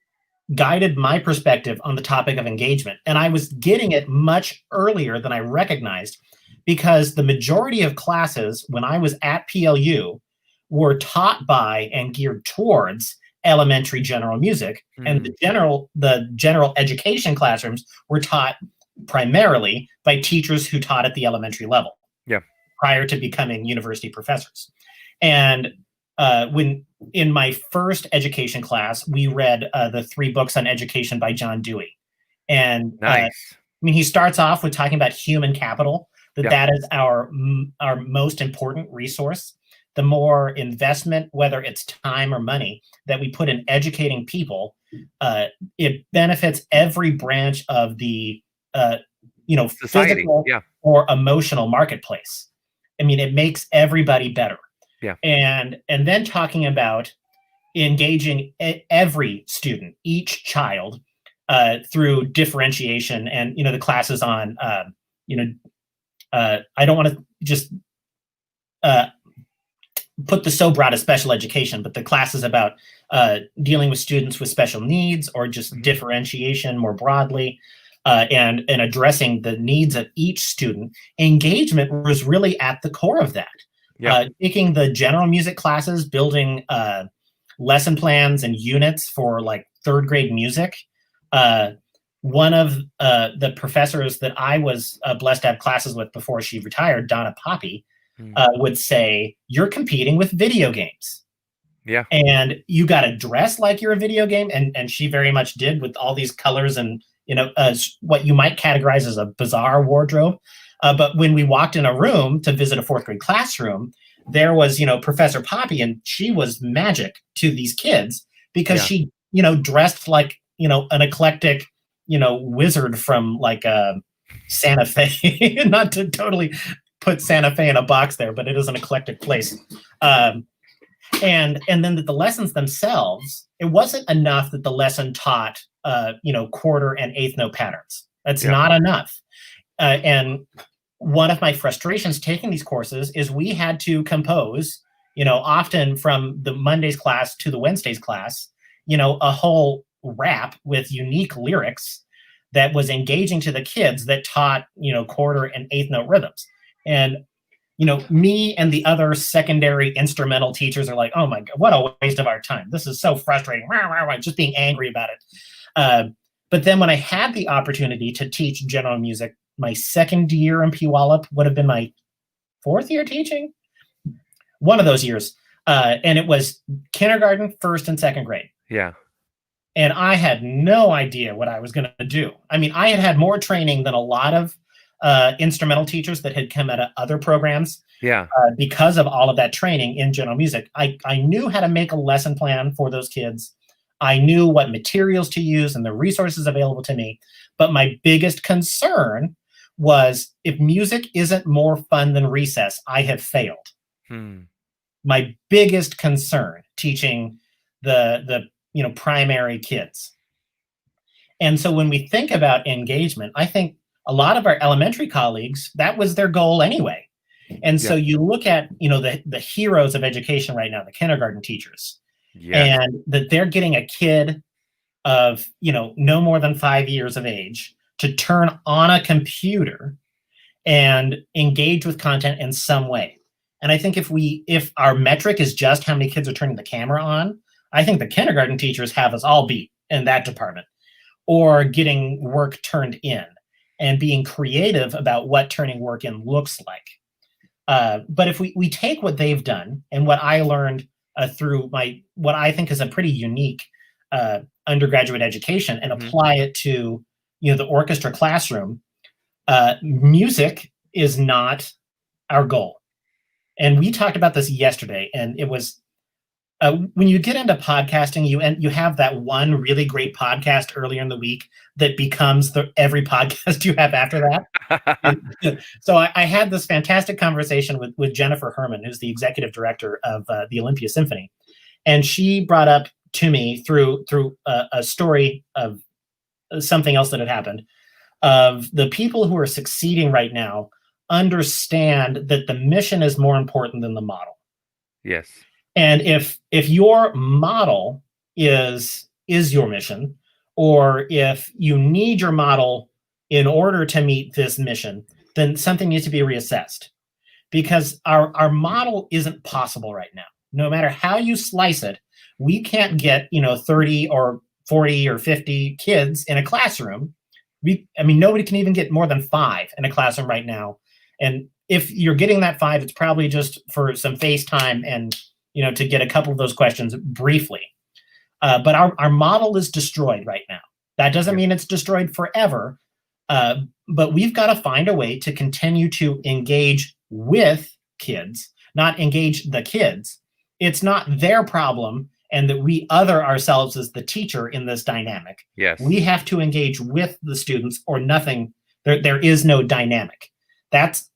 guided my perspective on the topic of engagement. And I was getting it much earlier than I recognized, because the majority of classes when I was at PLU were taught by and geared towards elementary general music, and Hmm. the general education classrooms were taught primarily by teachers who taught at the elementary level Yeah. prior to becoming university professors. And when in my first education class, we read the 3 books on education by John Dewey. And I Nice. mean, he starts off with talking about human capital, that Yeah. that is our most important resource. The more investment, whether it's time or money, that we put in educating people, it benefits every branch of the uh, Society. physical Yeah. or emotional marketplace. I mean, it makes everybody better. Yeah. And then talking about engaging every student, each child, through differentiation, and the classes on you know I don't want to just uh, put the so broad as special education, but the classes about dealing with students with special needs, or just Hmm. differentiation more broadly, and addressing the needs of each student. Engagement was really at the core of that. Yeah. Taking the general music classes, building lesson plans and units for like third grade music. Uh, One of the professors that I was blessed to have classes with before she retired, Donna Poppy, Mm. would say, "You're competing with video games, Yeah. and you got to dress like you're a video game." And she very much did, with all these colors and what you might categorize as a bizarre wardrobe. But when we walked in a room to visit a fourth grade classroom, there was Professor Poppy, and she was magic to these kids because Yeah. she dressed like an eclectic. wizard from like Santa Fe. Not to totally put Santa Fe in a box there, but it is an eclectic place. And then that the lessons themselves, it wasn't enough that the lesson taught quarter and eighth note patterns. That's not enough. And one of my frustrations taking these courses is we had to compose, often from the Monday's class to the Wednesday's class, a whole rap with unique lyrics that was engaging to the kids that taught, quarter and eighth note rhythms. And, me and the other secondary instrumental teachers are like, oh my God, what a waste of our time. This is so frustrating. Just being angry about it. But then when I had the opportunity to teach general music, my second year in Puyallup would have been my fourth year teaching. One of those years. And it was kindergarten, first and second grade. Yeah. And I had no idea what I was going to do. I mean, I had more training than a lot of instrumental teachers that had come out of other programs. Yeah. Because of all of that training in general music, I knew how to make a lesson plan for those kids. I knew what materials to use and the resources available to me. But my biggest concern was, if music isn't more fun than recess, I have failed. My biggest concern teaching the primary kids. And so when we think about engagement, I think a lot of our elementary colleagues, that was their goal anyway. And so you look at, the heroes of education right now, the kindergarten teachers, and that they're getting a kid of, no more than 5 years of age to turn on a computer and engage with content in some way. And I think if our metric is just how many kids are turning the camera on, I think the kindergarten teachers have us all beat in that department, or getting work turned in and being creative about what turning work in looks like. But if we take what they've done and what I learned through what I think is a pretty unique undergraduate education and apply it to, the orchestra classroom, music is not our goal. And we talked about this yesterday, and it was when you get into podcasting, you have that one really great podcast earlier in the week that becomes every podcast you have after that. So I had this fantastic conversation with Jennifer Herman, who's the executive director of the Olympia Symphony, and she brought up to me through a story of something else that had happened, of the people who are succeeding right now understand that the mission is more important than the model. Yes. And if your model is your mission, or if you need your model in order to meet this mission, then something needs to be reassessed, because our model isn't possible right now. No matter how you slice it, we can't get 30 or 40 or 50 kids in a classroom. Nobody can even get more than 5 in a classroom right now. And if you're getting that 5, it's probably just for some FaceTime and to get a couple of those questions briefly. But our model is destroyed right now. That doesn't mean it's destroyed forever, but we've got to find a way to continue to engage with kids, not engage the kids. It's not their problem, and that we other ourselves as the teacher in this dynamic. Yes. We have to engage with the students, or nothing. There is no dynamic.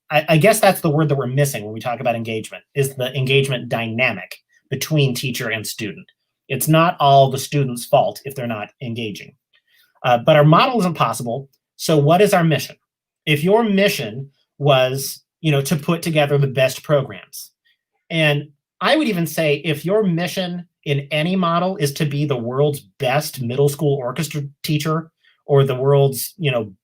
I guess that's the word that we're missing when we talk about engagement, is the engagement dynamic between teacher and student. It's not all the student's fault if they're not engaging. But our model isn't possible. So what is our mission? If your mission was, to put together the best programs, and I would even say if your mission in any model is to be the world's best middle school orchestra teacher, or the world's,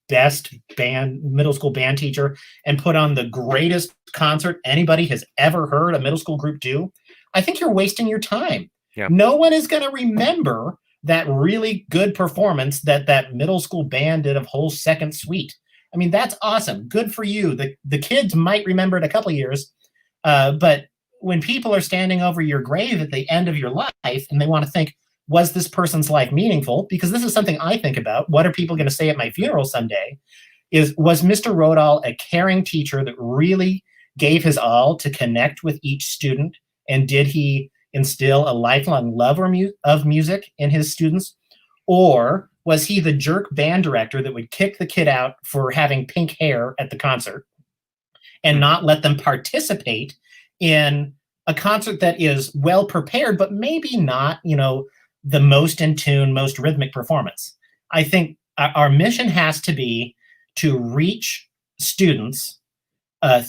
best middle school band teacher, and put on the greatest concert anybody has ever heard a middle school group do, I think you're wasting your time. Yeah. No one is going to remember that really good performance that middle school band did of whole second suite. That's awesome. Good for you. The kids might remember it a couple of years, but when people are standing over your grave at the end of your life and they want to think, was this person's life meaningful? Because this is something I think about. What are people going to say at my funeral someday? Was Mr. Rodahl a caring teacher that really gave his all to connect with each student? And did he instill a lifelong love of music in his students? Or Was he the jerk band director that would kick the kid out for having pink hair at the concert and not let them participate in a concert that is well prepared, but maybe not, the most in tune, most rhythmic performance? I think our mission has to be to reach students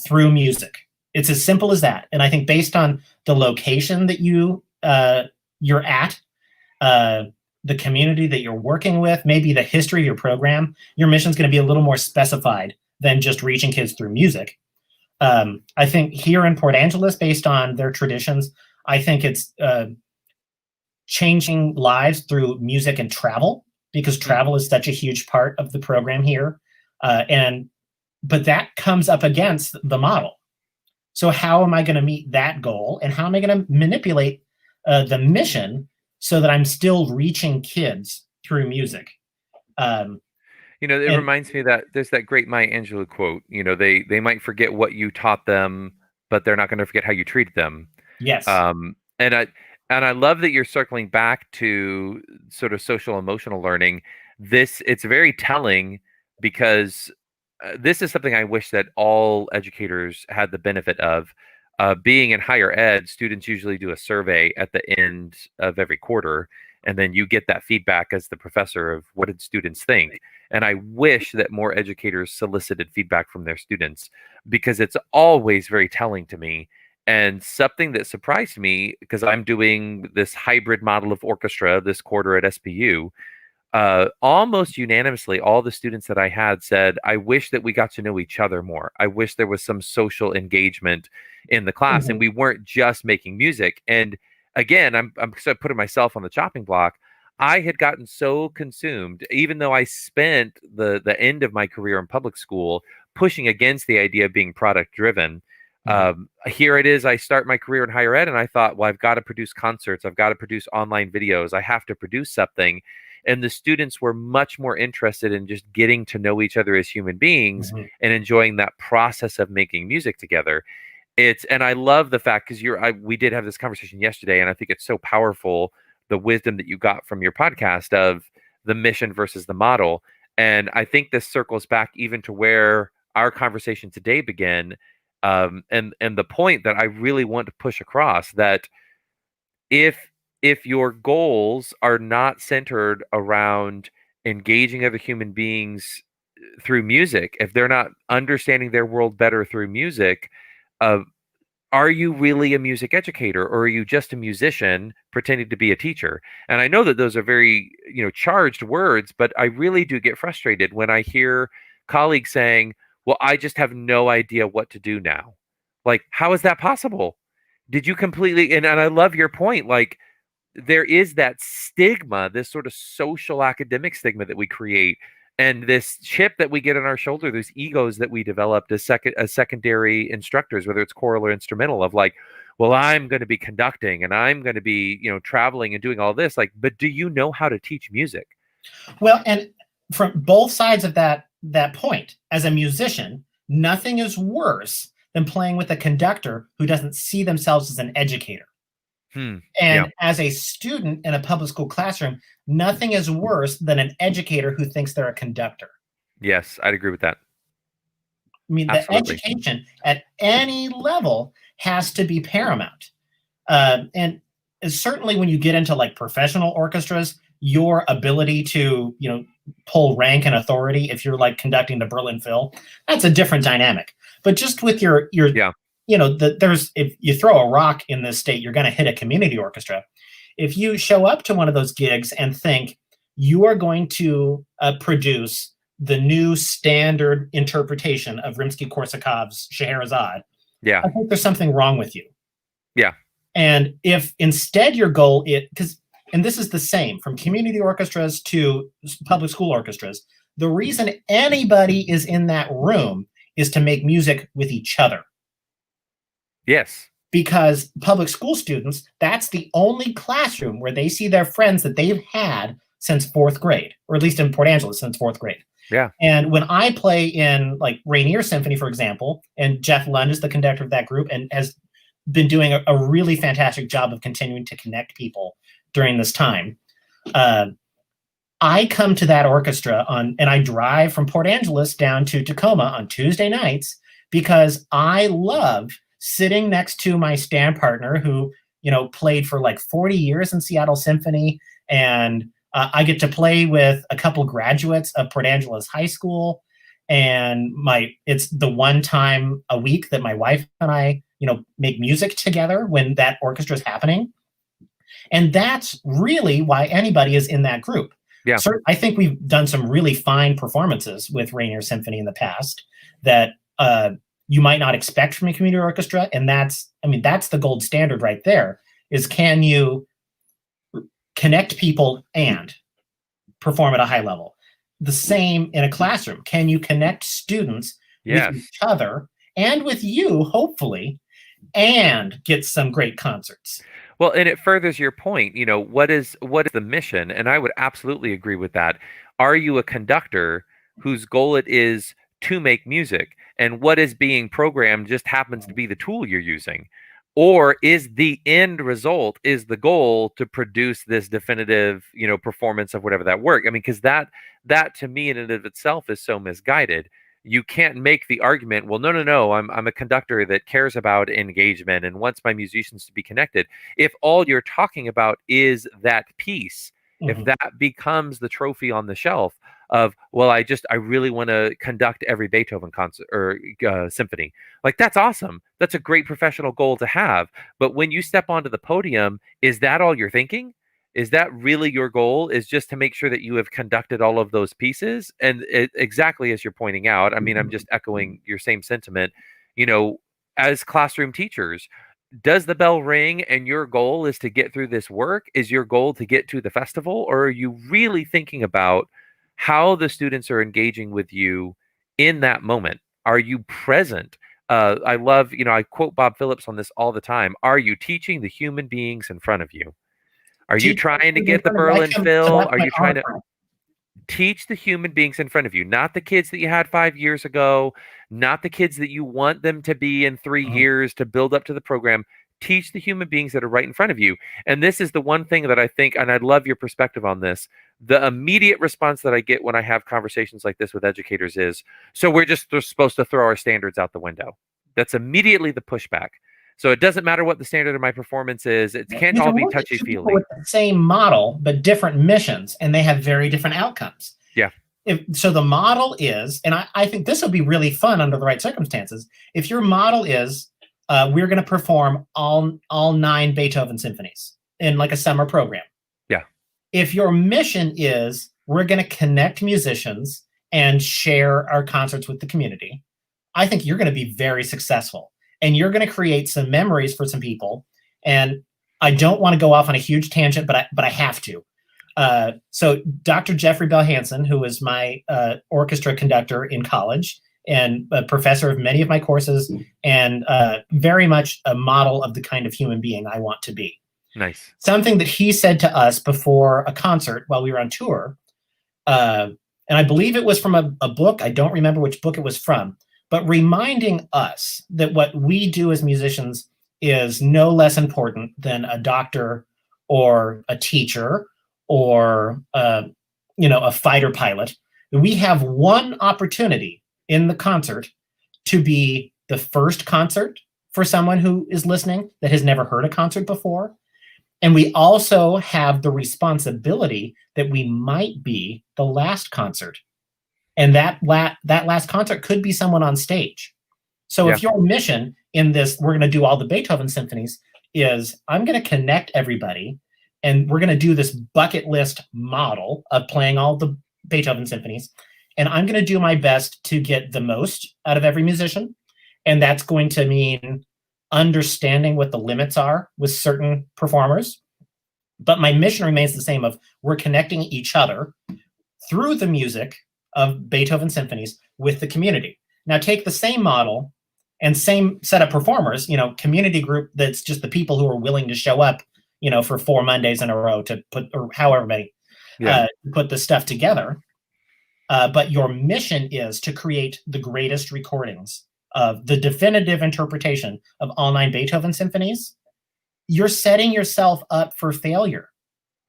through music. It's as simple as that. And I think based on the location that you're at, the community that you're working with, maybe the history of your program, your mission is going to be a little more specified than just reaching kids through music. I think here in Port Angeles, based on their traditions, I think it's changing lives through music and travel, because travel is such a huge part of the program here. But that comes up against the model. So how am I going to meet that goal? And how am I going to manipulate the mission so that I'm still reaching kids through music? It reminds me that there's that great Maya Angelou quote, they might forget what you taught them, but they're not going to forget how you treated them. Yes. And I love that you're circling back to sort of social emotional learning. It's very telling, because this is something I wish that all educators had the benefit of. Being in higher ed, students usually do a survey at the end of every quarter, and then you get that feedback as the professor of what did students think. And I wish that more educators solicited feedback from their students, because it's always very telling to me. And something that surprised me, because I'm doing this hybrid model of orchestra this quarter at SPU, almost unanimously, all the students that I had said, I wish that we got to know each other more. I wish there was some social engagement in the class, and we weren't just making music. And again, I'm sort of putting myself on the chopping block. I had gotten so consumed, even though I spent the end of my career in public school pushing against the idea of being product driven. Here it is, I start my career in higher ed, and I thought, well, I've got to produce concerts, I've got to produce online videos, I have to produce something. And the students were much more interested in just getting to know each other as human beings and enjoying that process of making music together. And I love the fact, because we did have this conversation yesterday, and I think it's so powerful, the wisdom that you got from your podcast of the mission versus the model. And I think this circles back even to where our conversation today began. And the point that I really want to push across, that if your goals are not centered around engaging other human beings through music, if they're not understanding their world better through music, are you really a music educator, or are you just a musician pretending to be a teacher? And I know that those are very, charged words, but I really do get frustrated when I hear colleagues saying, well, I just have no idea what to do now. Like, how is that possible? Did you completely, and I love your point, like, there is that stigma, this sort of social academic stigma that we create, and this chip that we get on our shoulder, those egos that we developed as secondary instructors, whether it's choral or instrumental, of like, well, I'm going to be conducting and I'm going to be, traveling and doing all this. Like, but do you know how to teach music? Well, and from both sides of that point, as a musician, nothing is worse than playing with a conductor who doesn't see themselves as an educator. As a student in a public school classroom, nothing is worse than an educator who thinks they're a conductor. Yes, I'd agree with that. I mean, absolutely. The education at any level has to be paramount. And certainly when you get into like professional orchestras, your ability to, pull rank and authority, if you're like conducting the Berlin Phil, that's a different dynamic. But just with your if you throw a rock in this state, you're going to hit a community orchestra. If you show up to one of those gigs and think you are going to produce the new standard interpretation of Rimsky-Korsakov's Scheherazade, I think there's something wrong with you. Yeah. And if instead your goal is, and this is the same from community orchestras to public school orchestras, the reason anybody is in that room is to make music with each other. Yes. Because public school students, that's the only classroom where they see their friends that they've had since fourth grade, or at least in Port Angeles since fourth grade. Yeah. And when I play in like Rainier Symphony, for example, and Jeff Lund is the conductor of that group and has been doing a really fantastic job of continuing to connect people during this time. I come to that orchestra and I drive from Port Angeles down to Tacoma on Tuesday nights because I love sitting next to my stand partner who, played for like 40 years in Seattle Symphony. And I get to play with a couple graduates of Port Angeles High School. And it's the one time a week that my wife and I, make music together when that orchestra is happening. And that's really why anybody is in that group. Yeah. So I think we've done some really fine performances with Rainier Symphony in the past that you might not expect from a community orchestra. And that's the gold standard right there, is can you connect people and perform at a high level? The same in a classroom. Can you connect students with each other and with you, hopefully, and get some great concerts? Well, and it furthers your point. What is the mission? And I would absolutely agree with that. Are you a conductor whose goal it is to make music, and what is being programmed just happens to be the tool you're using? Or is the end result, is the goal to produce this definitive, performance of whatever that work? I mean, because that to me in and of itself is so misguided. You can't make the argument, well, no, I'm a conductor that cares about engagement and wants my musicians to be connected. If all you're talking about is that piece, if that becomes the trophy on the shelf of, well, I really want to conduct every Beethoven concert or symphony, like, that's awesome. That's a great professional goal to have. But when you step onto the podium, is that all you're thinking? Is that really your goal, is just to make sure that you have conducted all of those pieces? And exactly as you're pointing out, I mean, I'm just echoing your same sentiment. As classroom teachers, does the bell ring and your goal is to get through this work? Is your goal to get to the festival? Or are you really thinking about how the students are engaging with you in that moment? Are you present? I love, I quote Bob Phillips on this all the time. Are you teaching the human beings in front of you? Are you trying to get the Berlin fill? Are you trying to teach the human beings in front of you, not the kids that you had 5 years ago, not the kids that you want them to be in 3 years to build up to the program? Teach the human beings that are right in front of you. And this is the one thing that I think, and I'd love your perspective on this, the immediate response that I get when I have conversations like this with educators is, so we're supposed to throw our standards out the window. That's immediately the pushback. So it doesn't matter what the standard of my performance is. It can't all be touchy-feely. With the same model, but different missions, and they have very different outcomes. Yeah. So the model is, and I think this would be really fun under the right circumstances, if your model is, we're going to perform all 9 Beethoven symphonies in like a summer program. Yeah. If your mission is, we're going to connect musicians and share our concerts with the community, I think you're going to be very successful. And you're going to create some memories for some people. And I don't want to go off on a huge tangent, but I have to. So Dr. Jeffrey Bell Hansen, who was my orchestra conductor in college and a professor of many of my courses, and very much a model of the kind of human being I want to be. Nice. Something that he said to us before a concert while we were on tour, and I believe it was from a book. I don't remember which book it was from, but reminding us that what we do as musicians is no less important than a doctor or a teacher or a fighter pilot. We have one opportunity in the concert to be the first concert for someone who is listening that has never heard a concert before. And we also have the responsibility that we might be the last concert. And that last concert could be someone on stage. So if your mission in this, we're going to do all the Beethoven symphonies, is I'm going to connect everybody, and we're going to do this bucket list model of playing all the Beethoven symphonies, and I'm going to do my best to get the most out of every musician. And that's going to mean understanding what the limits are with certain performers. But my mission remains the same of we're connecting each other through the music of Beethoven symphonies with the community. Now take the same model and same set of performers, community group that's just the people who are willing to show up, for 4 Mondays in a row to put, or however many, put the stuff together. But your mission is to create the greatest recordings of the definitive interpretation of all 9 Beethoven symphonies. You're setting yourself up for failure.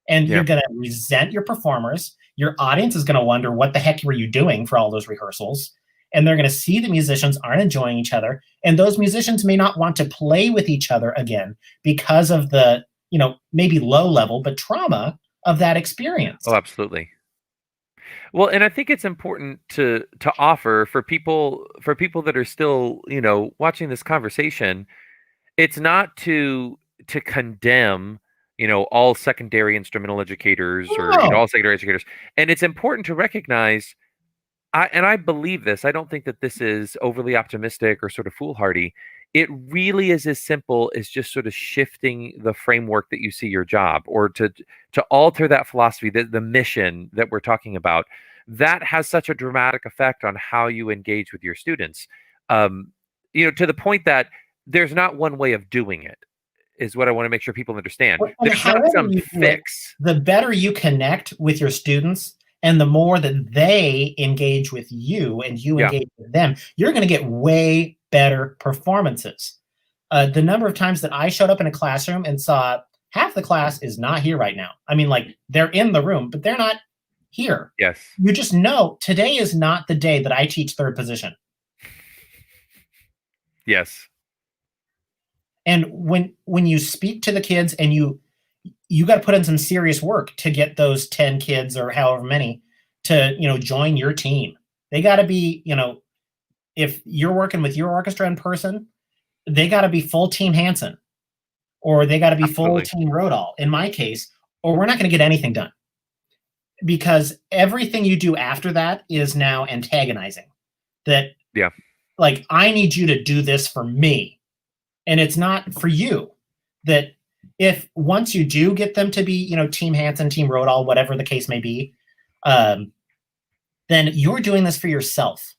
And you're going to resent your performers. Your audience is going to wonder, what the heck were you doing for all those rehearsals? And they're going to see the musicians aren't enjoying each other. And those musicians may not want to play with each other again because of the, maybe low level, but trauma of that experience. Oh, absolutely. Well, and I think it's important to offer for people that are still, watching this conversation. It's not to condemn, all secondary instrumental educators or all secondary educators, and it's important to recognize. I believe this. I don't think that this is overly optimistic or sort of foolhardy. It really is as simple as just sort of shifting the framework that you see your job, or to alter that philosophy, the mission that we're talking about. That has such a dramatic effect on how you engage with your students. To the point that there's not one way of doing it, is what I want to make sure people understand. There's not some fix. The better you connect with your students, and the more that they engage with you and you engage with them, you're going to get way better performances. The number of times that I showed up in a classroom and saw half the class is not here right now. I mean, like, they're in the room, but they're not here. Yes. You just know today is not the day that I teach third position. Yes. And when you speak to the kids, and you got to put in some serious work to get those 10 kids or however many to, join your team. They got to be, if you're working with your orchestra in person, they got to be full team Hanson, or they got to be full team Rodahl in my case, or we're not going to get anything done, because everything you do after that is now antagonizing. That, like, I need you to do this for me, and it's not for you. That if once you do get them to be, team Hanson, team Rodahl, whatever the case may be, then you're doing this for yourself.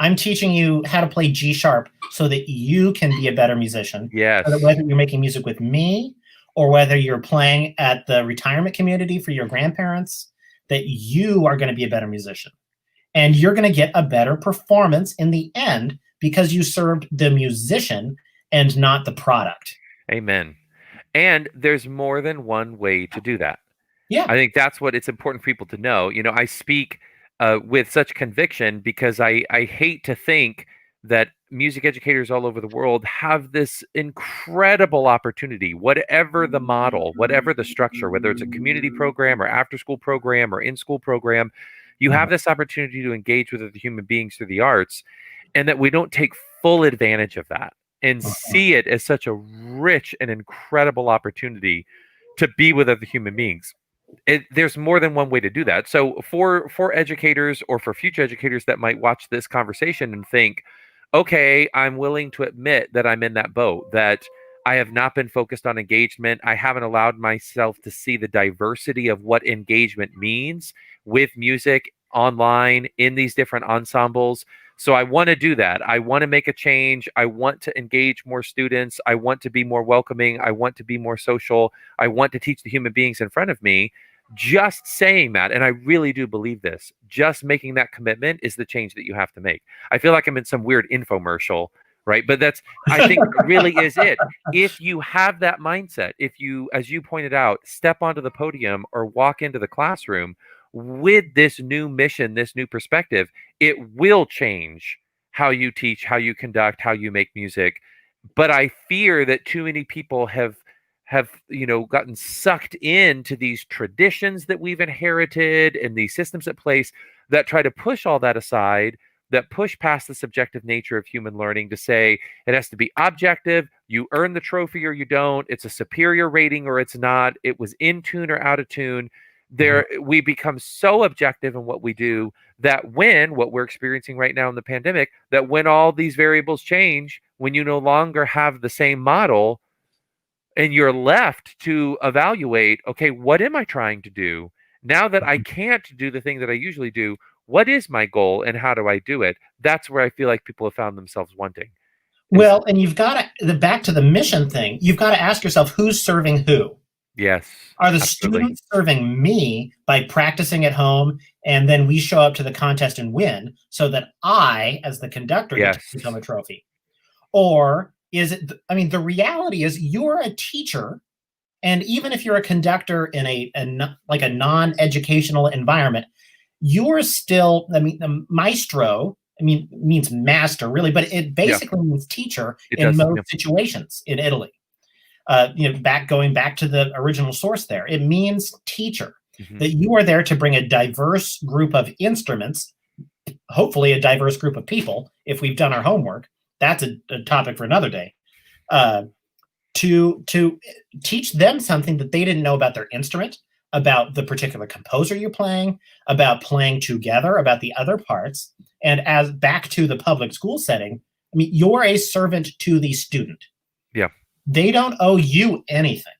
I'm teaching you how to play G sharp so that you can be a better musician. Yes. So that whether you're making music with me, or whether you're playing at the retirement community for your grandparents, that you are going to be a better musician. And you're going to get a better performance in the end, because you served the musician and not the product. Amen. And there's more than one way to do that. Yeah. I think that's what it's important for people to know. I speak with such conviction because I hate to think that music educators all over the world have this incredible opportunity, whatever the model, whatever the structure, whether it's a community program or after-school program or in-school program, you have this opportunity to engage with other human beings through the arts, and that we don't take full advantage of that and see it as such a rich and incredible opportunity to be with other human beings. There's more than one way to do that. So for educators, or for future educators that might watch this conversation and think, okay, I'm willing to admit that I'm in that boat, that I have not been focused on engagement. I haven't allowed myself to see the diversity of what engagement means with music, online, in these different ensembles. So I want to do that. I want to make a change. I want to engage more students. I want to be more welcoming. I want to be more social. I want to teach the human beings in front of me. Just saying that, and I really do believe this, just making that commitment is the change that you have to make. I feel like I'm in some weird infomercial, right? But that's, I think, really is it. If you have that mindset, if you, as you pointed out, step onto the podium or walk into the classroom with this new mission, this new perspective, it will change how you teach, how you conduct, how you make music. But I fear that too many people have gotten sucked into these traditions that we've inherited and these systems at place that try to push all that aside, that push past the subjective nature of human learning to say it has to be objective. You earn the trophy or you don't. It's a superior rating or it's not. It was in tune or out of tune. We become so objective in what we do that when what we're experiencing right now in the pandemic, that when all these variables change, when you no longer have the same model and you're left to evaluate, okay, what am I trying to do now that I can't do the thing that I usually do? What is my goal and how do I do it? That's where I feel like people have found themselves wanting. Well, and you've got to, back to the mission thing, you've got to ask yourself, who's serving who? Yes. Are the students serving me by practicing at home, and then we show up to the contest and win so that I, as the conductor, get to become a trophy? Or is it, I mean, the reality is you're a teacher And even if you're a conductor in like a non-educational environment, you're still, I mean, the maestro, I mean, means master really, but it basically means teacher in most situations in Italy. Going back to the original source there, it means teacher. That you are there to bring a diverse group of instruments, hopefully a diverse group of people, if we've done our homework. That's a topic for another day. To teach them something that they didn't know about their instrument, about the particular composer you're playing, about playing together, about the other parts. And as back to the public school setting, I mean, you're a servant to the student. Yeah. They don't owe you anything.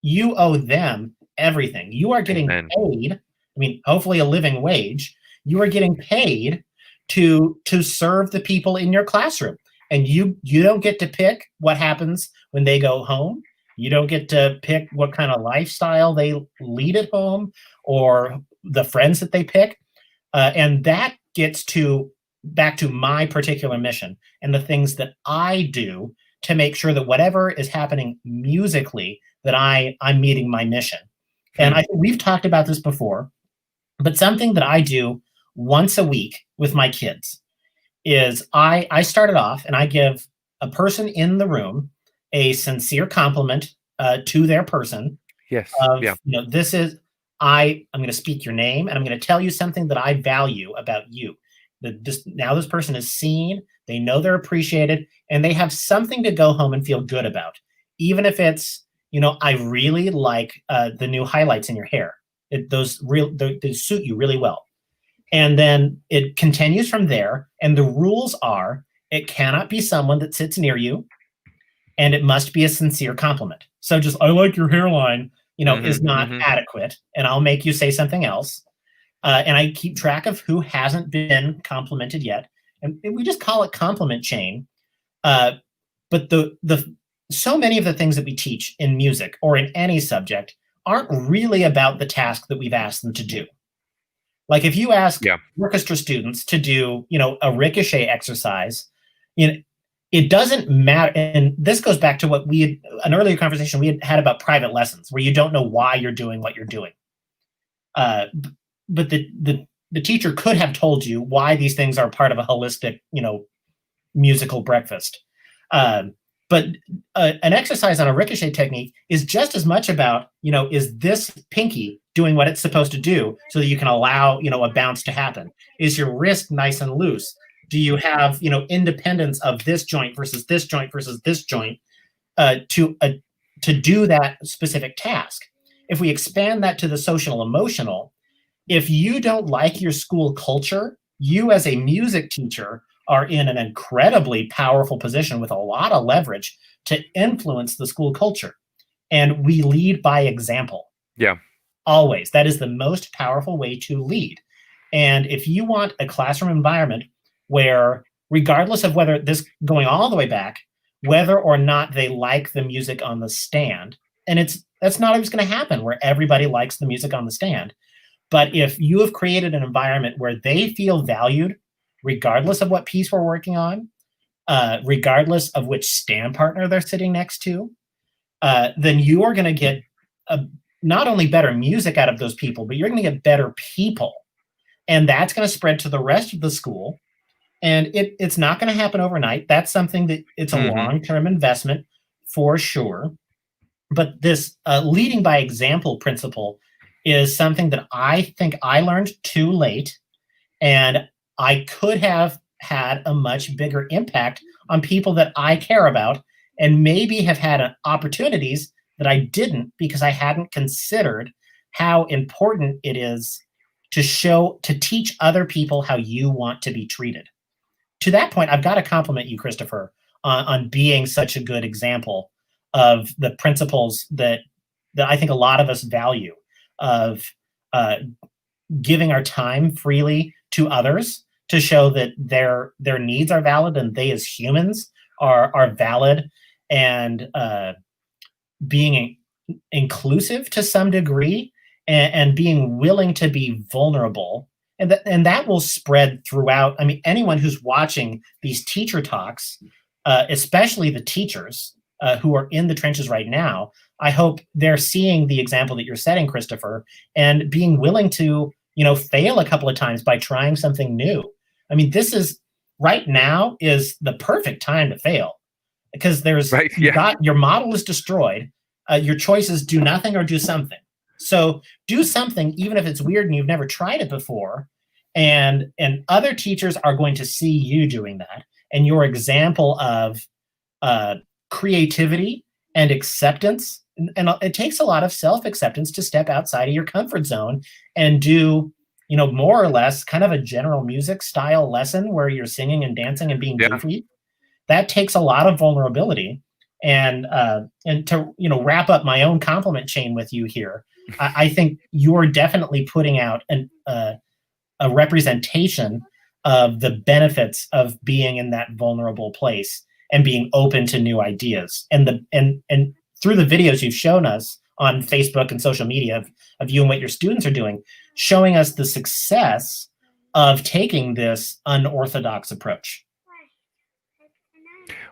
You owe them everything. You are getting paid. I mean, hopefully a living wage. You are getting paid to serve the people in your classroom. And you don't get to pick what happens when they go home. You don't get to pick what kind of lifestyle they lead at home or the friends that they pick. And that gets back to my particular mission and the things that I do to make sure that whatever is happening musically, that I'm meeting my mission. And I think we've talked about this before, but something that I do once a week with my kids is I started off and I give a person in the room a sincere compliment to their person. Yes. This is, I'm going to speak your name and I'm going to tell you something that I value about you. Now this person is seen, they know they're appreciated, and they have something to go home and feel good about. Even if it's, I really like the new highlights in your hair. They suit you really well. And then it continues from there. And the rules are, it cannot be someone that sits near you, and it must be a sincere compliment. So just, I like your hairline, is not adequate. And I'll make you say something else. And I keep track of who hasn't been complimented yet. And we just call it compliment chain. But so many of the things that we teach in music or in any subject aren't really about the task that we've asked them to do. Like if you ask orchestra students to do, a ricochet exercise, it doesn't matter. And this goes back to what an earlier conversation we had about private lessons, where you don't know why you're doing what you're doing. But the teacher could have told you why these things are part of a holistic, musical breakfast. But an exercise on a ricochet technique is just as much about, is this pinky doing what it's supposed to do so that you can allow, a bounce to happen? Is your wrist nice and loose? Do you have, independence of this joint versus this joint versus this joint to do that specific task? If we expand that to the social emotional, if you don't like your school culture, you as a music teacher are in an incredibly powerful position with a lot of leverage to influence the school culture. And we lead by example. Yeah. Always. That is the most powerful way to lead. And if you want a classroom environment where, regardless of whether this going all the way back, whether or not they like the music on the stand, and that's not always going to happen where everybody likes the music on the stand. But if you have created an environment where they feel valued, regardless of what piece we're working on, regardless of which stand partner they're sitting next to, then you are going to get not only better music out of those people, but you're going to get better people. And that's going to spread to the rest of the school. And it's not going to happen overnight. That's something that it's a long-term investment for sure. But this leading by example principle is something that I think I learned too late. And I could have had a much bigger impact on people that I care about, and maybe have had opportunities that I didn't because I hadn't considered how important it is to teach other people how you want to be treated. To that point, I've got to compliment you, Christopher, on being such a good example of the principles that I think a lot of us value, of giving our time freely to others to show that their needs are valid and they as humans are valid, and being inclusive to some degree, and being willing to be vulnerable. And that will spread throughout. I mean, anyone who's watching these teacher talks, especially the teachers, who are in the trenches right now, I hope they're seeing the example that you're setting, Christopher, and being willing to, fail a couple of times by trying something new. I mean, this is right now is the perfect time to fail, because your model is destroyed. Your choices do nothing or do something. So do something, even if it's weird and you've never tried it before. And other teachers are going to see you doing that. And your example of creativity and acceptance. And it takes a lot of self-acceptance to step outside of your comfort zone and do, more or less kind of a general music style lesson where you're singing and dancing and being goofy. That takes a lot of vulnerability. And to, wrap up my own compliment chain with you here, I think you're definitely putting out a representation of the benefits of being in that vulnerable place and being open to new ideas. And through the videos you've shown us on Facebook and social media of you and what your students are doing, showing us the success of taking this unorthodox approach.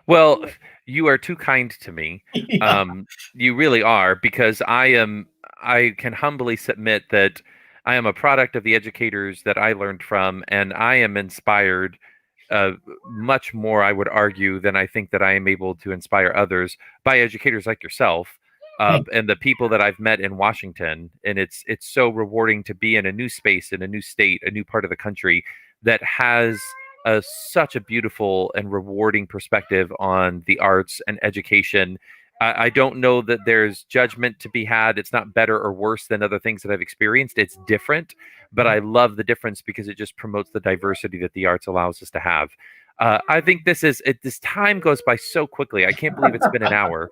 Well, you are too kind to me. Yeah. You really are, because I can humbly submit that I am a product of the educators that I learned from, and I am inspired much more, I would argue, than I think that I am able to inspire others by educators like yourself, and the people that I've met in Washington. And it's so rewarding to be in a new space, in a new state, a new part of the country that has such a beautiful and rewarding perspective on the arts and education. I don't know that there's judgment to be had. It's not better or worse than other things that I've experienced. It's different, but I love the difference because it just promotes the diversity that the arts allows us to have. I think this time goes by so quickly. I can't believe it's been an hour.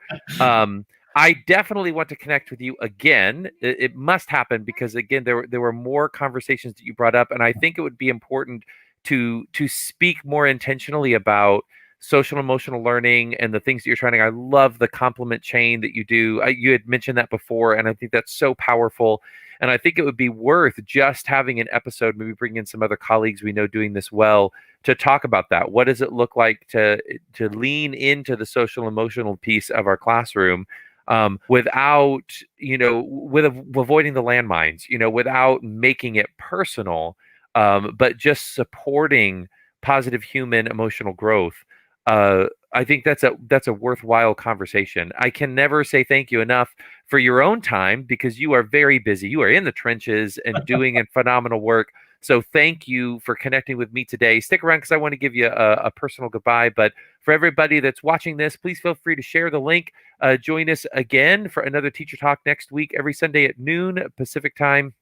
I definitely want to connect with you again. It must happen, because again, there were more conversations that you brought up, and I think it would be important to speak more intentionally about social emotional learning and the things that you're trying to. I love the compliment chain that you do. You had mentioned that before, and I think that's so powerful. And I think it would be worth just having an episode, maybe bring in some other colleagues we know doing this well, to talk about that. What does it look like to lean into the social emotional piece of our classroom, without, with avoiding the landmines, without making it personal, but just supporting positive human emotional growth. I think that's a worthwhile conversation. I can never say thank you enough for your own time, because you are very busy. You are in the trenches and doing phenomenal work. So thank you for connecting with me today. Stick around, because I want to give you a personal goodbye. But for everybody that's watching this, please feel free to share the link. Join us again for another Teacher Talk next week, every Sunday at noon Pacific time.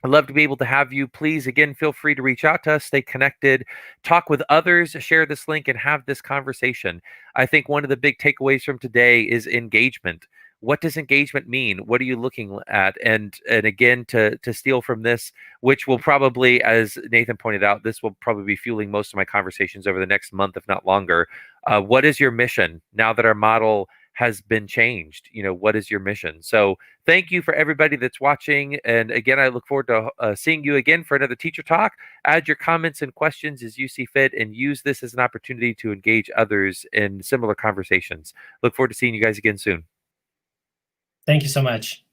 I'd love to be able to have you. Please, again, feel free to reach out to us, stay connected, talk with others, share this link, and have this conversation. I think one of the big takeaways from today is engagement. What does engagement mean? What are you looking at? And again, to steal from this, which will probably, as Nathan pointed out, this will probably be fueling most of my conversations over the next month, if not longer. What is your mission now that our model has been changed? What is your mission? So thank you for everybody that's watching. And again, I look forward to seeing you again for another Teacher Talk. Add your comments and questions as you see fit, and use this as an opportunity to engage others in similar conversations. Look forward to seeing you guys again soon. Thank you so much.